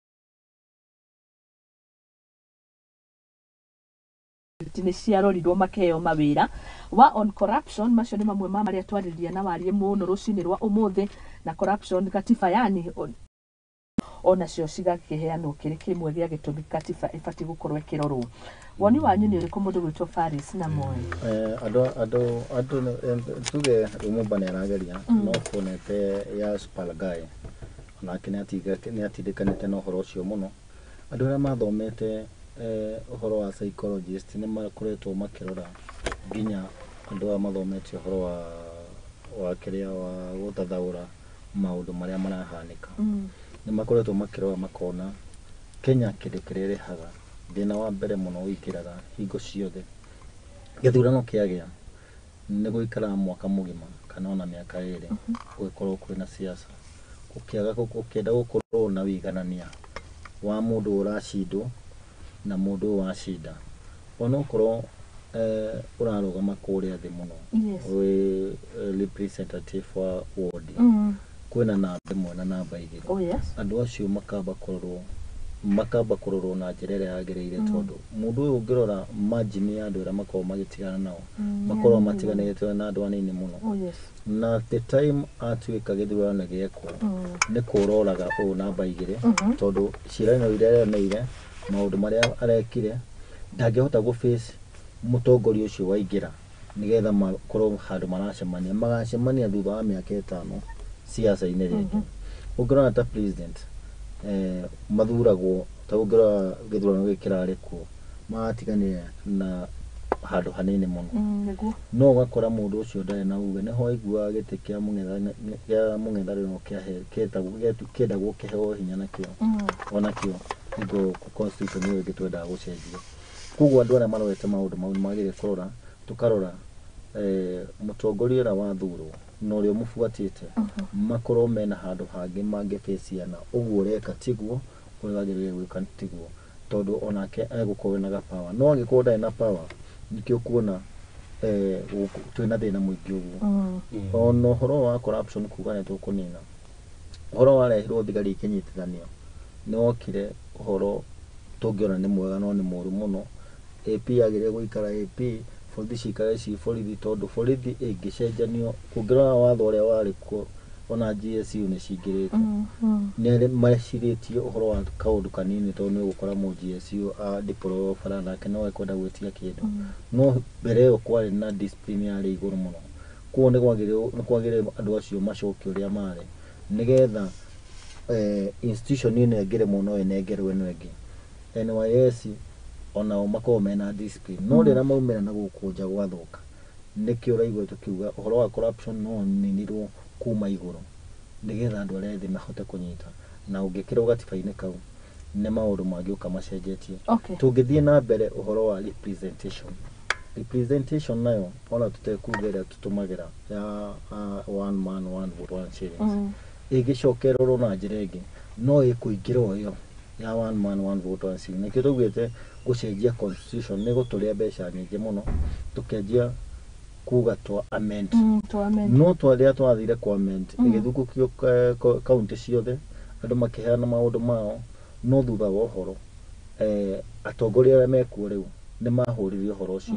nĩ ciarorirwo makĩheo mawĩra wa on corruption macio nĩ mamwe ma marĩa twarĩrĩria na warie mũno rũcinĩ rwa ũmũthĩ na corruption katiba yani onacio cigakĩheanwo kĩrĩ kĩmwe gĩa gĩtũmi katiba ĩbatiĩ gũkorwo ĩkĩrorwo woni wanyu nĩ ũrĩkũ mũndũ gwĩtwo Faris na Moi andũ tuge Lumumba nĩ arageria no kuonete ya Spalagai nake nĩ atindĩkanĩte na ũhoro ũcio mũno andũ arĩa mathomete ũhoro wa psychologist nĩ makoretwo makĩrora nginya andũ arĩa mathomete ũhoro wa kĩrĩa wa gũthathaũra maũndũ marĩa marahanĩka nĩ makoretwo makĩrora makona Kenya kĩndũ kĩrĩa ĩrehaga thĩna wa mbere mũno wĩkĩraga hingo ciothe gĩthurano kĩagĩa nĩ gũikara mwaka mũgima kana ona mĩaka ĩrĩ gũkorwo kwĩna siasa ũkĩenda gũkorwo na wĩiganania wa mũndũ ũracindwo na mũndũ wacinda ona ũkorwo ũrarũgama kũrĩa thĩ mũno wĩ representative wa ward kwĩna namba ĩmwe na namba igĩrĩ andũ acio makamba kũrorwo na njĩra ĩrĩa yagĩrĩire tondũ mũndũ ũyũ ũngĩrora margin ya andũ arĩa makorwo magĩtigana nao makorwo matiganĩte na andũ anini mũno na the time atuĩka gĩthurano gĩekwo nĩ kũroraga ũũ namba igĩrĩ tondũ ciĩranĩro iria areranĩire maũndũ marĩa arekire ndangĩhota gũface mũtongoria ũcio waingĩra nĩgetha makorwo handũ magacemania thutha wa mĩaka 5 siasa-inĩ rĩngĩ ũngĩrora ta president mathuragwo ta ũngĩrora gĩthurano gĩkĩrarĩ kuo magatiganire na handũ hanini mũno no ũgakora mũndũ ũcio ndarĩ na uge nĩho aiguaga gĩtĩ kĩa mũng'ethanĩro kĩendagwo kĩheo hinya nakĩo onakĩo nĩguo constitution ĩyo ĩngĩ twendaga gũcenjia koguo andũ arĩa marorete maũndũ mau magĩrĩire kũrora tũkarora mũtongoria ũrĩa wathurwo na ũrĩa mũbuatĩte makorwo mena handũ hangĩ mangĩfĩciana ũguo ũreka tiguo ũrĩa wagĩrĩire gwĩka tiguo tondũ onake egũkorwo na power no angĩkorwo ndarĩ na power nĩkĩo kuona twĩna thĩna mũingĩ ũguo ona ũhoro wa corruption kuga nĩ tũkũnina ũhoro warehirwo thigari ikĩnyitithanio nĩ wokire ũhoro tũngĩona nĩ mwega no nĩ mũũru mũno AP yagĩrĩire gũikara AP borithi cikare ci borithi tondũ borithi ĩngĩcenjanio kũngĩrora watho ũrĩa warĩ kuo ona GSU nĩ cingĩrĩte nĩ marĩcirĩtie ũhoro wa kaũndũ kanini tondũ nĩ ũgũkora mũ GSU deploy bara nake no ekwenda gwĩtia kĩndũ no mbere ĩyo kwarĩ na discipline yarĩ igũrũ mũno kuo nĩ kwagĩrĩire andũ acio macokio ũrĩa marĩ nĩgetha institution ĩno ĩngĩremwo no ĩnengerwo ĩno ĩngĩ NYS onao makorwo mena discipline no rĩrĩa maumĩra na gũkũ nja gwathũka nĩkĩo ũraigua tũkiuga ũhoro wa corruption no ninirwo kuma igũrũ nĩgetha andũ arĩa ethĩ mahote kũnyita na ũngĩkĩra gatiba-inĩ kau nĩ maũndũ mangĩũka macenjetie tũngĩthiĩ na mbere ũhoro wa representation nayo ona tũtekuga ĩrĩa tũtũmagĩra ya one man one vote one shillings ĩgĩcokererwo na njĩra ĩngĩ no ĩkũingĩra ĩyo ya one man one vote one shilling nĩkĩo tũgwĩte gũcenjia constitution nĩ gũtũrĩa mbeca nyingĩ mũno tũkĩanjia kuga twa amend no twarĩa twathire kwa amend ĩgĩthukũkio kaunti ciothe andũ makĩheana maũndũ mao no thutha wa ũhoro atongoria arĩa mekuo rĩu nĩ mahũrire ũhoro ũcio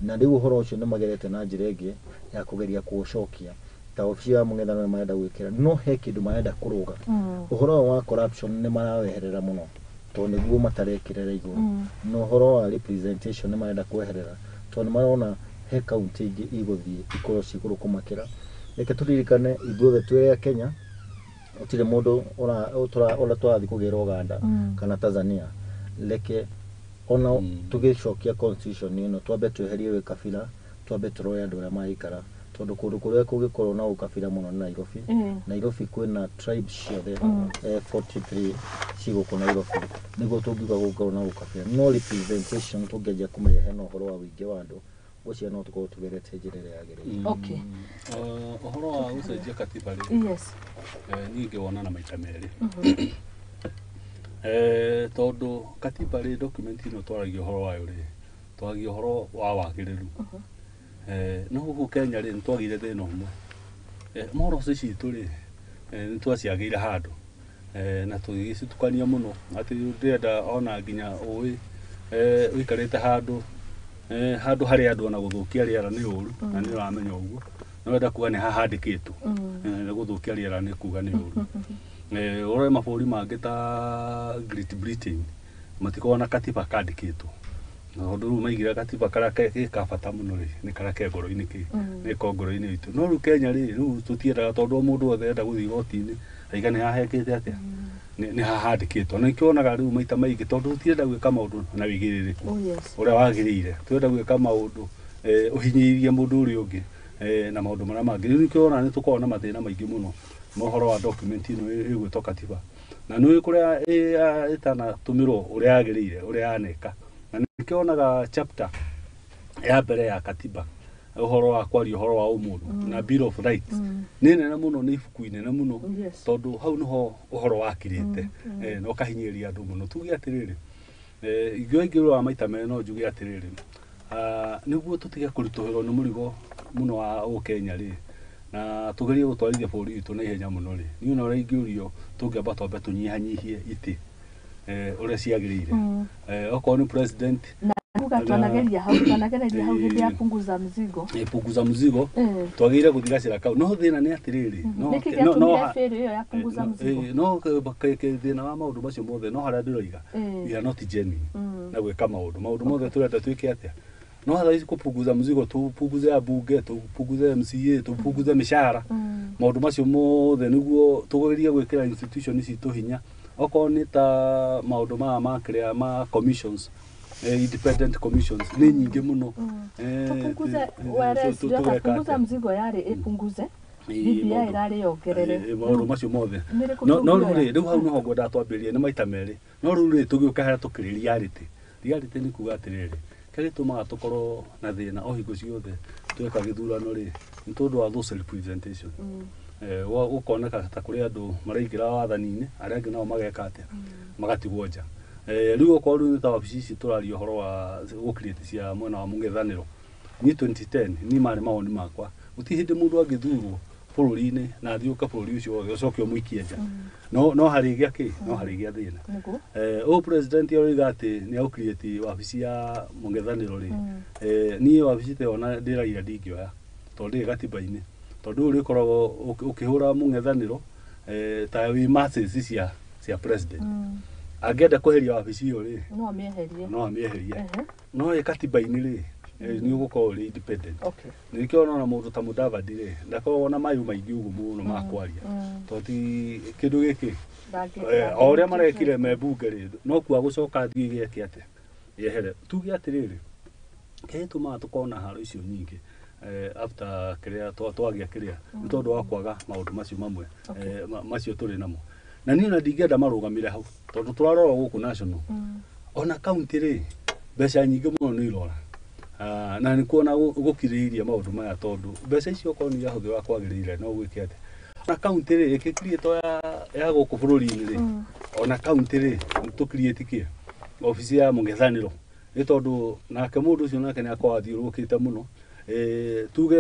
na rĩu ũhoro ũcio nĩ magerete na njĩra ĩngĩ ya kũgeria kũũcokia ta obici ya mũng'ethanĩro marenda gwĩkĩra no he kĩndũ marenda kũrũga ũhoro wa corruption nĩ maraweherera mũno tondũ nĩguo matarekĩrĩra igũrũ no ũhoro wa representation nĩ marenda kweherera tondũ marona he kaunti ingĩ igũthiĩ ikorwo cigũrũ kũmakĩra reke tũririkane ithuothe twĩ Kenya gũtirĩ mũndũ ũrĩa tũrathiĩ kũgĩra Uganda kana Tanzania reke ona tũgĩcokia constitution ĩno twambe tweherie kabira twambe turoe andu aria maikara tondu kundu kuria kungikorwo na ukabira muno ni Nairobi. Nairobi kwina tribes ciothe 43 ciguku Nairobi niguo tungiuga gukorwo na ukabira no representation tungeja kumerehe no horo wa wingi wa andu ucio no tukorwo tugerete njira iria yagirire. Okay. Uhoro wa ucenjia katiba ri. Yes. Ninge wona na maita meri. Tondu katiba ri document ino twaragia uhoro wayo ri. Twaragia uhoro wa wagiriru. No guku Kenya ri twagire thina umwe. Moro citu ri ni twaciagire handu. Na tugitukania muno ati ndenda ona nginya ui wikarite handu handu hari andu ona guthukia riera ni uru na ni uramenya uguo no wenda kuga ni hahandikitwo na guthukia riera ni kuga ni uru ore maburi mangi ta Great Britain matiko na katiba kandikitwo no ndu maigira katiba kara ke kabata muno ri ni kara ke ngoro-ini ki ni kongoro-ini itu no ru Kenya ri ru tutiendaga tondu mundu othe enda guthii goti-ini aiga ni hahekete atia ni hahandikitwo na ikionaga riu maita maingi tondu tutienda gwika maundu na wigiririku uria wagirire twenda gwika maundu uhinyirie mundu uri ungi na maundu maria mangi riu ikiona ni tukorwo na mathina maingi muno mohoro wa document ino igwitwo katiba na ni kuria itana tumirwo uria yagirire uria yaneka na nikionaga chapter ya mbere ya katiba uhoro wa kwaria uhoro wa umundu na Bill of Rights ni nene muno ni ibuku inene muno tondu hau niho uhoro wakirite no kahinyiria andu muno tugi atiriri igwe maita meno njugi atiriri niguo tutige kurituhirwo ni murigo muno wa Kenya ri na tugerie gutwarithia bũrũri witũ na ihenya muno ri ni una ingĩurio tungiamba twambe tunyihanyihie iti uria ciagirire okorwo ni president Tunageria hau hindi ya punguza mzigo. Punguza mzigo. Twagire guthigacira kau. No thina ni atiriri. No feri ya punguza mzigo. No thina wa maundu macio mothe no haria ndiroiga. We are not genuine. Na gwika maundu mothe turenda twike atia. No hatha ici kupunguza mzigo tupunguze abunge tupunguze MCA tupunguze mishahara. Maundu macio mothe niguo tugerie gwikira institution ici tuhinya. Okorwo ni ta maundu ma clear ma commissions independent commissions ni nyingi muno tupunguze tupunguza mzigo yari ipunguze BBI irari yongerere maundu macio mothe no riu hau no ngwenda twambirie ni maita meri no riu tugiuka haria tukiri reality ni kuga atiriri kari tumaga tukorwo na thina o hingo ciothe tweka githurano ri ni tondu wa those representation ukoneka ta kuri andu maraingira wathani-ini aria angi nao mageka atia magatigwo nja riu okorwo ni ta wabici ici turaria uhoro wa gukirite cia mwena wa mung'ethaniro ni 2010 ni mari maoni makwa uti hindi mundu angithurwo bururi-ini na thiuka bururi ucio wothe ucoke umuikie nja no harigia ki no harigia thina o president yoiga ati ni aukirite wabici ya mung'ethaniro ri ni wabici te ona ndiraira ndingioya tondu gatiba-ini tondu uri koragwo ukihura mung'ethaniro ta wi masses cia president agenda kweheria wabici iyo ri no amieherie no katiba-ini ri ni ugukorwo ri independent nikio na mundu ta Mudavadi ri ndakorwo na mayu maingi ugu muno ma kwaria toti kindu giki o uria marekire mebunge ri no kwa gucoka thii gike ate yehere tugi atiriri ketuma tukona haro icio nyingi after kiria twagia kiria ni tondu wa kwaga maundu macio mamwe macio turi namo na ni na ndingenda marugamire hau tondu turarora guku national ona county ri mbeca nyingi muno ni irora na ni kuona gukiriria maundu maya tondu mbeca icio ko ni yahuthi wa kwagirire no gwike ate na county ri ikikirieto ya guku bururi-ini ri ona county ri tukirietikie ofisi ya mung'ethaniro ni tondu nake mundu ucio nake ni akwa thiurukite muno tuge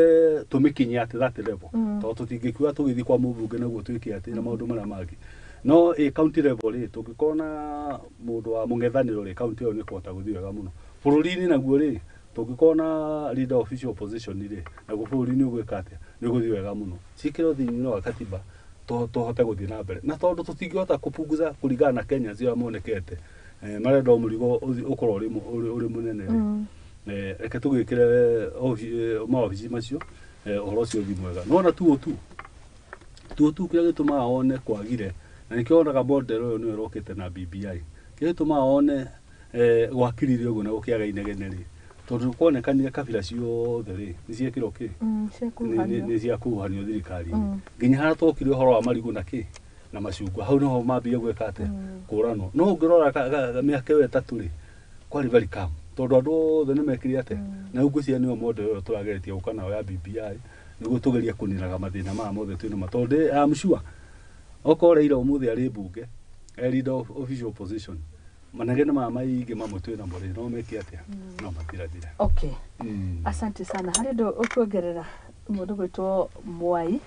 tumikinya ati that level tondu tutingikuwa tugithi kwa mubunge naguo twike ati na maundu maria mangi no county level ri tungikona mundu wa mung'ethaniro ri county yo ni kwota guthi wega muno bururi-ini naguo ri tungikona leader official position ri naguo bururi-ini ugwika atia ni guthi wega muno cikiro thiini wa katiba tohote guthi na mbere na tondu tutingihota kupunguza kuringana na Kenya zio monekete marenda murigo ukorwo uri munene ri reke tugikire maobici macio uhoro ucio thi mwega nona tu kiria gituma one kwagire na nikionaga model uyu ni urokite na BBI kiria gituma one gwakiririo uguo na gukiaga inegene ri tondu kuonekanire kabira ciothe ri ni ciekirwo ki ni cia kuhanio thirikari nginya haratokire horo wa marigu na ki na macungwa hau no mambia gweka ate kurano no ngirora miaka yo etatu ri kwari very calm tondu andu othe ni mekire ate na ngwiciria niyo mode yo turageretie guka nayo ya BBI niguo tugeria kuniraga mathina ma mothe twina matondu I'm sure okore ira umuthi ari bunge leader of official position managene maingi mamwe twina mbore no meke atia no matirathira. Okay. Asante sana hari ndo ukwegerera mundu gwitwo Mwai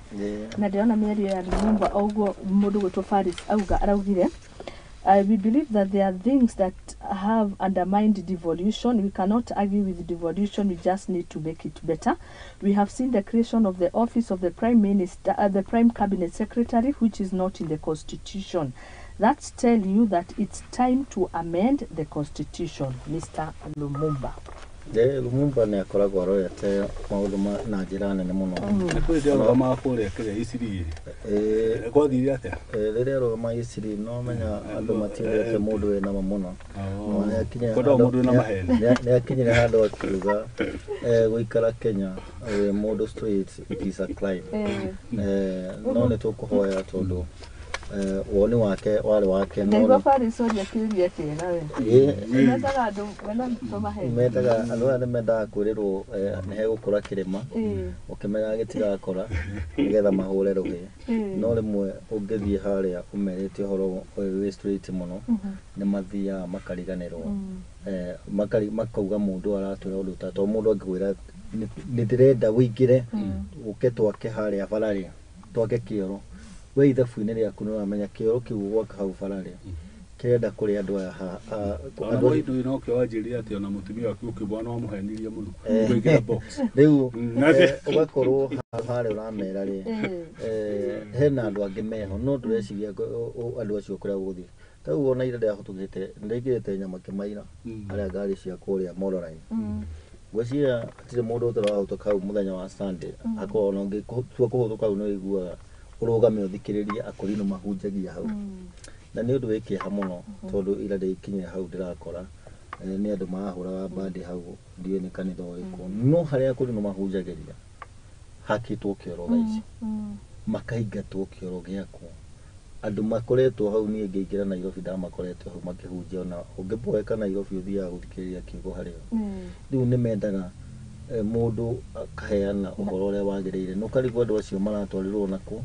na ndiona mĩario ya Lumumba augo mundu gwitwo Faris auga araugire we believe that there are things that have undermined devolution. We cannot argue with devolution. We just need to make it better. We have seen the creation of the office of the Prime Minister, the Prime Cabinet Secretary, which is not in the Constitution. That's telling you that it's time to amend the Constitution, Mr. Lumumba. Lumumba ni akoragwo arorete maundu na njira nene muno. Ni kwithia rugama kure kire isiri kwathire atia riria rugama isiri no menya andu matirete mundu wina muno no yakinya kodo mundu na maheni ni akinyire handu akiuga guikara Kenya mundu straight is a crime no ni tukuhoya tondu woni wake wale wake no ngo fari soja kiria tena we metaga andu wena toma he metaga andu ane menda kurirwo ni he gukura kirima ukimenya gitigakora nigetha mahure ruhi no rimwe ungithie haria umerete horo we straight muno ni mathia makariganirwo makauga mundu aratwira undu ta to mundu angwira ni ndirenda wingire uke twake haria barari twake kioro we ithabu-inĩ rĩaku nĩ ũramenya kĩoro kĩu gwaka hau bararĩ kĩrenda kũrĩ andũ aya andũ indo ino kĩo wanjĩrĩire atĩ ona mũtumia waku ũkĩbwana wamũhenirie mũno gwĩkĩra box rĩu ũgakorwo harĩa ũramera rĩ hena andũ angĩ meho no ndũreciria andũ acio kũrĩa gũthiĩ ta rĩu ona ira ndĩrahũtũkĩte nĩndĩkĩrĩte nyama kĩmaira harĩa ngari cia kũrĩa Moroline ngwĩciria hatirĩ mũndũ ũtarahũtũka hau mũthenya wa Sunday akorwo ona ũngĩtua kũhũtũka hau nĩ ũiguaga urugame uthikiririe akorino mahunjagia hau na ni undu wikieha muno tondu ira ndikinyira hau ndirakora ni andu mahuraga bandi hau ndiye ni kanitha wiko no haria akorino mahunjagiria hakitwo kioro gaici makaingatwo kioro giako andu makoretwo hau ni ngeingira Nairobi ndamakoretwo hau makihunjia ona ungiboeka Nairobi uthia guthikiriria kiugo hario riu ni mendaga mundu akaheana uhoro uria wagiriire no karigwo andu acio maratwarirwo nako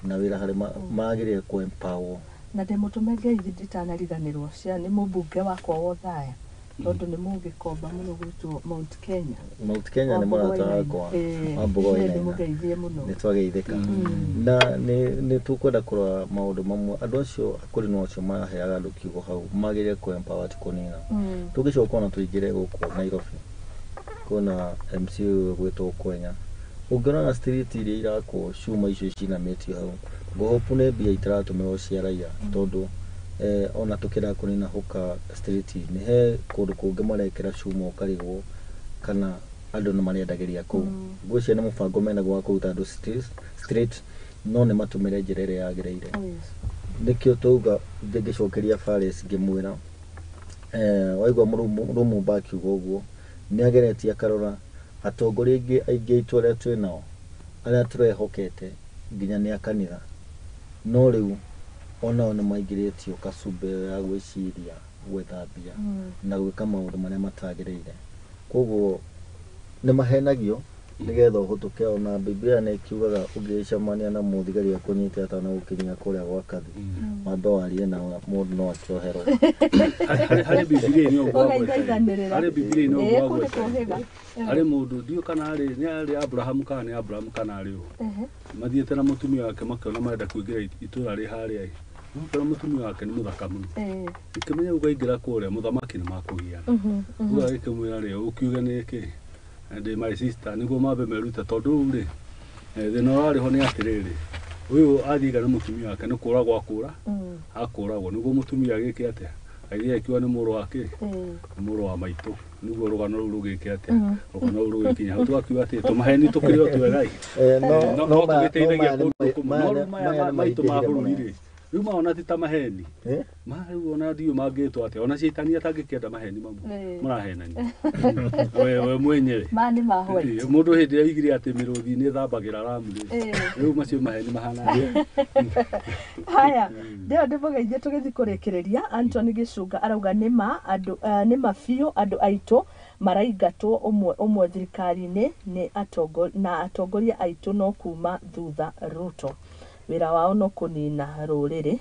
na wira hari magirire ku empower na ndemutumenge itanariganirwo cia ni mubunge wakwa wothaya tondu ni mugikomba muno gwitwo Mount Kenya ni murata wakwa Wambugu Nyarari ni twageithika na ni tukwenda kurora maundu mamwe andu acio akuri no acio maheaga andu kiugo hau magirire ku empower tikunina tugicoka na tuigire guku Nairobi kuna MCU gwitwo Kwenya ungirona street iria irako cuma icio cinametio hau ngohopu ne bia itaratumewo cia raia tondu ona tukira kunina huka street ni he kundu kungi marekera cuma ukarigwo kana andu no mariendagiria ku ngwĩciria nĩ mũbango mena gwa kũruta andu street no nĩ matumire njĩra ĩrĩa yagĩrĩire nikio tuga ngĩcokeria Faris ngĩmwĩra waigua Lumumba akiuga ũguo ni ageretie akarora atongoria aingĩ itũra twinao aria turehokete nginya ni akanitha no riu ona nĩ maingĩrĩtio kacumbe ya gwĩciria gwĩthambia na gwĩka maũndũ marĩa matagĩrĩire koguo nĩ mahenagio nigetha ũhũtũke ona Biblia nĩ kiugaga ũngĩcemania na mũthigari akũnyite atana gũkinyia kũrĩa gwa kathi mambo warie na mũndũ no akĩoherwo harĩ Biblia nĩ ũgwagwo harĩ mũndũ ndiũ kana arĩ Abraham kana nĩ Abraham kana arĩ mathiĩte na mũtumia wake makĩona marenda kũingĩra itũra rĩ harĩa no mũtumia wake nĩ mũthaka mũno ikĩmenya ũkaingĩra kũrĩa mũthamaki nĩ makũgiana ũguo agĩkĩmwĩra rĩo ũkiuge nĩkĩ and my sister niguo mambe meruta tondu ri thina wariho ni atiriri uyu athiga na mutumia wake ni kuragwo akura akuragwo niguo mutumia agike atia agiye kiwa ni muru wake muru wa maitu niguo rugano rugike atia rugano rugikinya hau twakiuga ati tumaheni tukiri o twegai no tugiteithagia kundu maitu ma bururi Riu maona ti ta maheni. Riu ona ndiu mangĩtwo atĩa ona ciitani atangĩkĩenda maheni mamwe. Mũrahenania. We mwenyewe. Mani ma white. Mũndũ hĩndĩ ĩrĩa oigire atĩ mĩrũthi nĩ ĩthambagĩra ramu rĩ. Rĩu macio maheni mahana. Haya, ndio ndĩmũgeithie tũgĩthiĩ kũrĩkĩrĩria. Anthony Gĩcunga arauga nĩ ma biũ andũ aitũ maraingatwo ũmwe thirikari-inĩ na atongoria aitũ no kuma thutha Ruto. Wĩra wao no kũnina rũrĩrĩ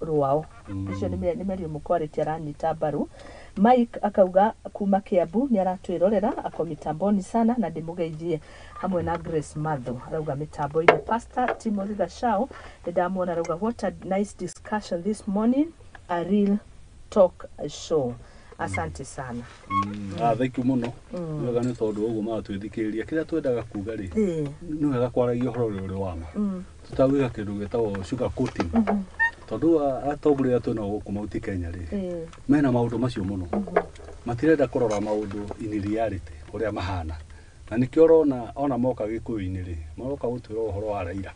rwao. Icio nĩ Mary Mũkwarĩti aranyita mbaru. Mike akauga kuma Kiambu nĩ aratwĩrorera ako mitamboni sana na ndĩmũgeithie hamwe na Grace Matho arauga mitambo-inĩ. Pastor Timothy Gashao ndamwona arauga what a nice discussion this morning, a real talk show. Asante sana. Thank you muno. Wega nĩ tondũ ũguo matwĩthikĩrĩria kĩrĩa twendaga kuga rĩ. Nĩ wega kwaragia ũhoro ũrĩa wa ma. Tutawĩka kĩndũ gĩtagwo sugar coating. Tondũ atongoria twĩna gũkũ mauti Kenya rĩ. Mena maũndũ macio mũno. Matirenda kũrora maũndũ in reality ũrĩa mahana. Na nĩkĩo ona moka Gĩkũyũ-inĩ rĩ, maroka gũtwĩra ũhoro wa Raila.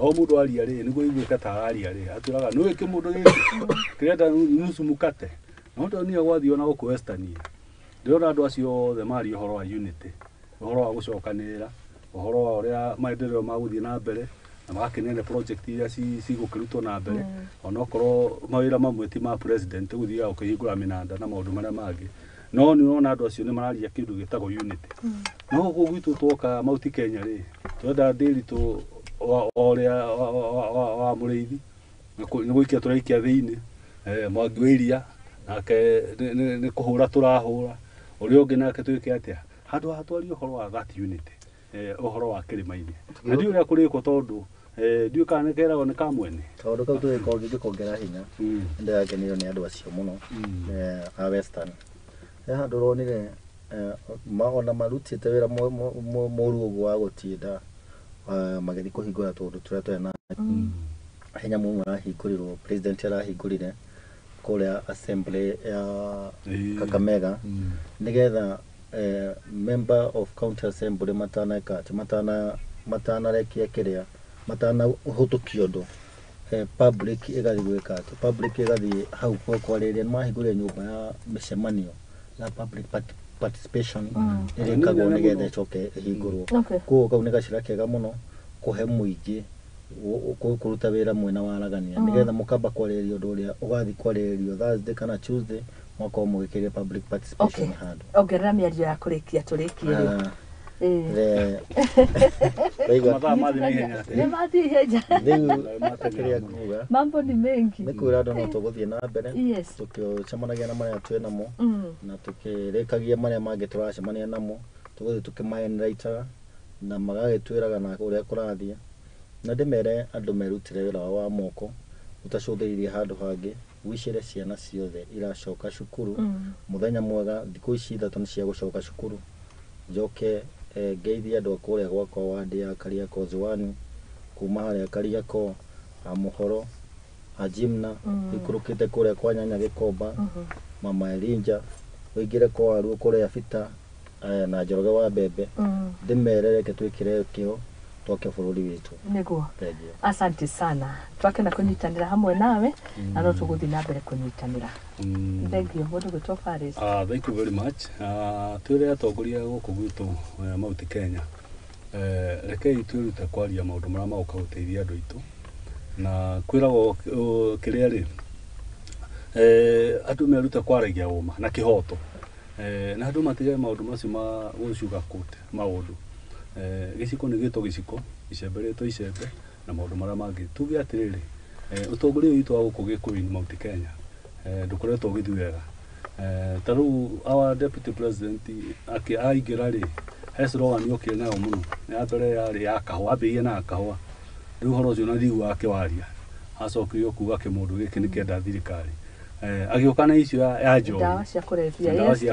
O mũndũ aria rĩ nĩguo iguĩka ta aria rĩ. Atwĩraga nĩ wĩke mũndũ gĩkĩ. Kĩrenda nusu mukate. Nondo ni agwathio na gũkũ Western. Ndĩrona andũ acio othe mari ũhoro wa unity, ũhoro wa gũcokanĩrĩra, ũhoro wa ũrĩa maendeleo magũthiĩ na mbere, na magakenera project iria cigũkĩrutwo na mbere, ona okorwo mawĩra mamwe ti ma president gũthiaga gũkĩhingũra mĩnanda na maũndũ marĩa mangĩ. No nĩ ũrona andũ acio nĩ mararia kĩndũ gĩtagwo unity. No gũkũ gwitũ twoka mauti Kenya rĩ, twenda ndĩritũ ũrĩa wa mũrĩithi, nĩ gũikia tũraikia thĩinĩ, Mwangi wa Iria nake nĩ kũhũra tũrahũra ũrĩa ũngĩ nake twĩke atĩa handũ hatwario ũhoro wa that unity ũhoro wa kĩrĩma-inĩ na ndiũ ũrĩa kũrĩkwo tondũ ndiũ kana keragwo nĩ kamwene tondũ kau tũgĩkongera hinya ndĩrakenio nĩ andũ acio mũno a Western handũ ronire magona marutĩte wĩra mũru ũguo wa gũtinda magĩthiĩ kũhingũra tondũ tũrĩa twena hinya mũmwe arahingũrirwo president arahingũrire kũrĩa assembly ya Kakamega nigetha member of county assembly matanarekia kĩrĩa matanahutukio ũndũ public ĩgathiĩ gwĩka atĩ public ĩgathiĩ hau kwarĩrĩria mahingũrire nyũmba ya mĩcemanio na public participation ĩrĩkagwo nĩgetha ĩcoke ĩhingũrwo koguo kau nĩ gacĩra kega mũno kũhe mũingĩ kuruta wĩra mwena wa aragania nigetha mũkamba kwarĩrĩria ũndũ ũrĩa ũgathiĩ kwarĩrĩrio Thursday kana Tuesday mwako mũgĩkĩria public participation handũ ongerera mĩario ya kũrĩkia tũrĩkie mambo ni mengi nĩkwĩra andũ no tũgũthiĩ na mbere tũkĩcemanagia na marĩa twĩnamo na tũkĩrĩkagia marĩa mangĩ tũracemania namo tũgũthiĩ tũkĩmaenraitaga na magagĩtwĩraga na ũrĩa kũrathiĩ na ndĩmere andũ merutĩre wĩra wa moko utacũthĩrĩrie handũ hangĩ wicire ciana ciothe iracoka cukuru muthenya mwega thikũ ici ithatũ nĩ cia gũcoka cukuru njoke ngeithie andũ akũrĩa gwakwa wandi ya Kariako Zwani kuma harĩa Kariako Mũhoro Ajimna ikurukite kũrĩa kwa nyanya Gĩkomba mama Elinja wĩingĩre kwa waru kũrĩa Bita na Njoroge wa Mbembe ndĩmerere twĩkĩre kĩo twoke bũrũri witũ nĩguo asante sana twakena kũnyitanĩra hamwe nawe na no tũgũthiĩ na mbere kũnyitanĩra thengio mũndũ gwĩtwo Paris thank you very much twĩre atongoria gũkũ gwitũ mauti Kenya rekei twĩrute kwaria maũndũ marĩa magũka gũteithia andũ aitũ na kwĩragwo kĩrĩa rĩ andũ merute kwaragia ũma na kĩhoto na andũ matige maũndũ macio ma gũcuga kote maũndũ gĩciko nĩ gĩtwo gĩciko icembe rĩtwo icembe na maũndũ marĩa mangĩ tuge atĩrĩrĩ ũtongoria witũ wa gũkũ Gĩkũyũ-inĩ mauti Kenya ndũkoretwo ũgĩthiĩ wega ta rĩu our deputy president aingĩra rĩ he slogan yokire nayo mũno ya mbere yarĩ ya kahũa ambĩrĩirie na kahũa rĩu ũhoro ũcio na thiu wake waria acokirio kuga kĩmũndũ gĩkĩ nĩ kĩenda thirikari agĩũka na icio ya njohi ndawa cia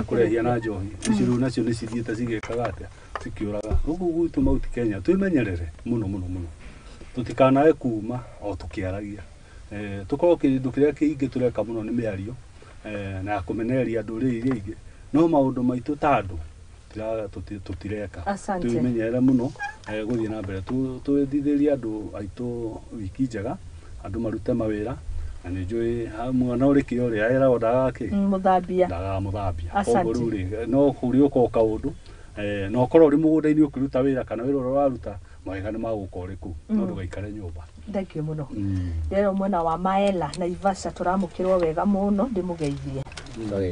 kũrehia na njohi icio rĩu nacio nĩ cithiĩte cigĩkaga atĩa cikĩũraga gũkũ gwitũ mauti Kenya twĩmenyerere mũno tutikanae kuma o tũkĩaragia tũkorwo kĩndũ kĩrĩa kĩingĩ tũreka mũno nĩ mĩario na kũmenereria ndũrĩrĩ iria ingĩ no maũndũ maitũ ta andũ tutireka twĩmenyerere mũno gũthiĩ na mbere twĩthithĩrie andũ aitũ wiki njega andu marute mawira na nä njå mwana å rä kä å rä a era ndagaki muthambia ndagamuthambia koguo rä u rä no kå rä å ka å kaå ndå no korwo å rä må gå ndainä å kä ruta wä ra kana wä ra å rä a waruta mawega nä magå ka å rä kå no ndå gaikare nyå mba thengio må no rero mwena wa Maela na Ivasha tåramå kä rwo wega må no ndä må geithie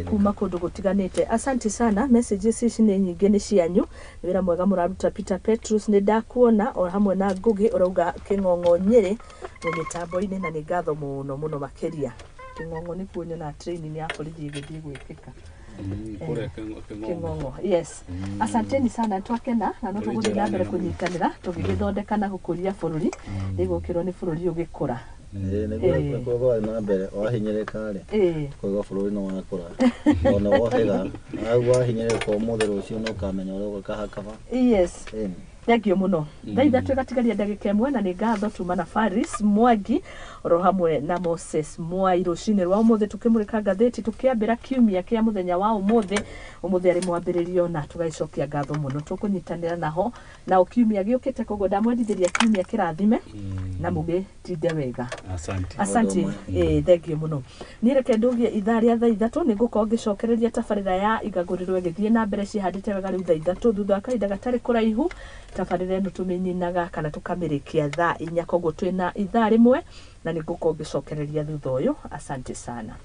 kuma kå ndå gå tiganä te asante sana messages ici nä nyingä nä cianyu nä wä ra mwega må raruta Peter Petrus nä ndakuona o hamwe na Ngugi å rauga kä ng'ong'o Nyeri nä mä tambo-inä na nä ngatho må no må no makä ria kä ng'ong'o nä kuo nyona training ya borithi ä gä thiä gwä kä ka King'ong'o yes asanteni sana twakena na no tũgũthiĩ na mbere kũnyitanĩra tũgĩgĩthondeka na gũkũria bũrũri nĩgũkĩrwo nĩ bũrũri ũgĩkũra nĩguo na mbere wahinyĩrĩka rĩ kũiga bũrũri nĩ wakũra ona wohĩga wahinyĩrĩka ũmũthĩ rũciũ nĩ ũkamenya ũrĩa ũgũkahakaba yes thengio muno thaitha twĩgatigaria ndagĩka ĩmwe na nĩ ngatho tuma na Faris Mwangi oro hamwe na Moses Mwai rũcinĩ rwa ũmũthĩ tũkĩmũrĩka ngathĩti tũkĩambĩra kiumia kĩa mũthenya wa ũmũthĩ arĩ mwambĩrĩrio na tũgaicokia ngatho mũno tũkũnyitanĩra naho na kiumia gĩũkĩte koguo ndamwendithĩria kiumia kĩrathime na mũgĩtinde wega asante thengio muno niĩ reke ndũgie ithaa rĩa thaa ithatũ nĩngũkorwo ngĩcokereria tabarĩra ya Igaguriro ĩgĩthiĩ na mbere cihandĩte wega rĩu thaa ithatũ thutha wa kahinda gatarĩ kũraihu tabarĩra ĩno tũmĩninaga kana tũkamĩrĩkia thaa 4 koguo twĩna ithaa rĩmwe na nĩngũkorwo ngĩcokereria thutha ũyũ asante sana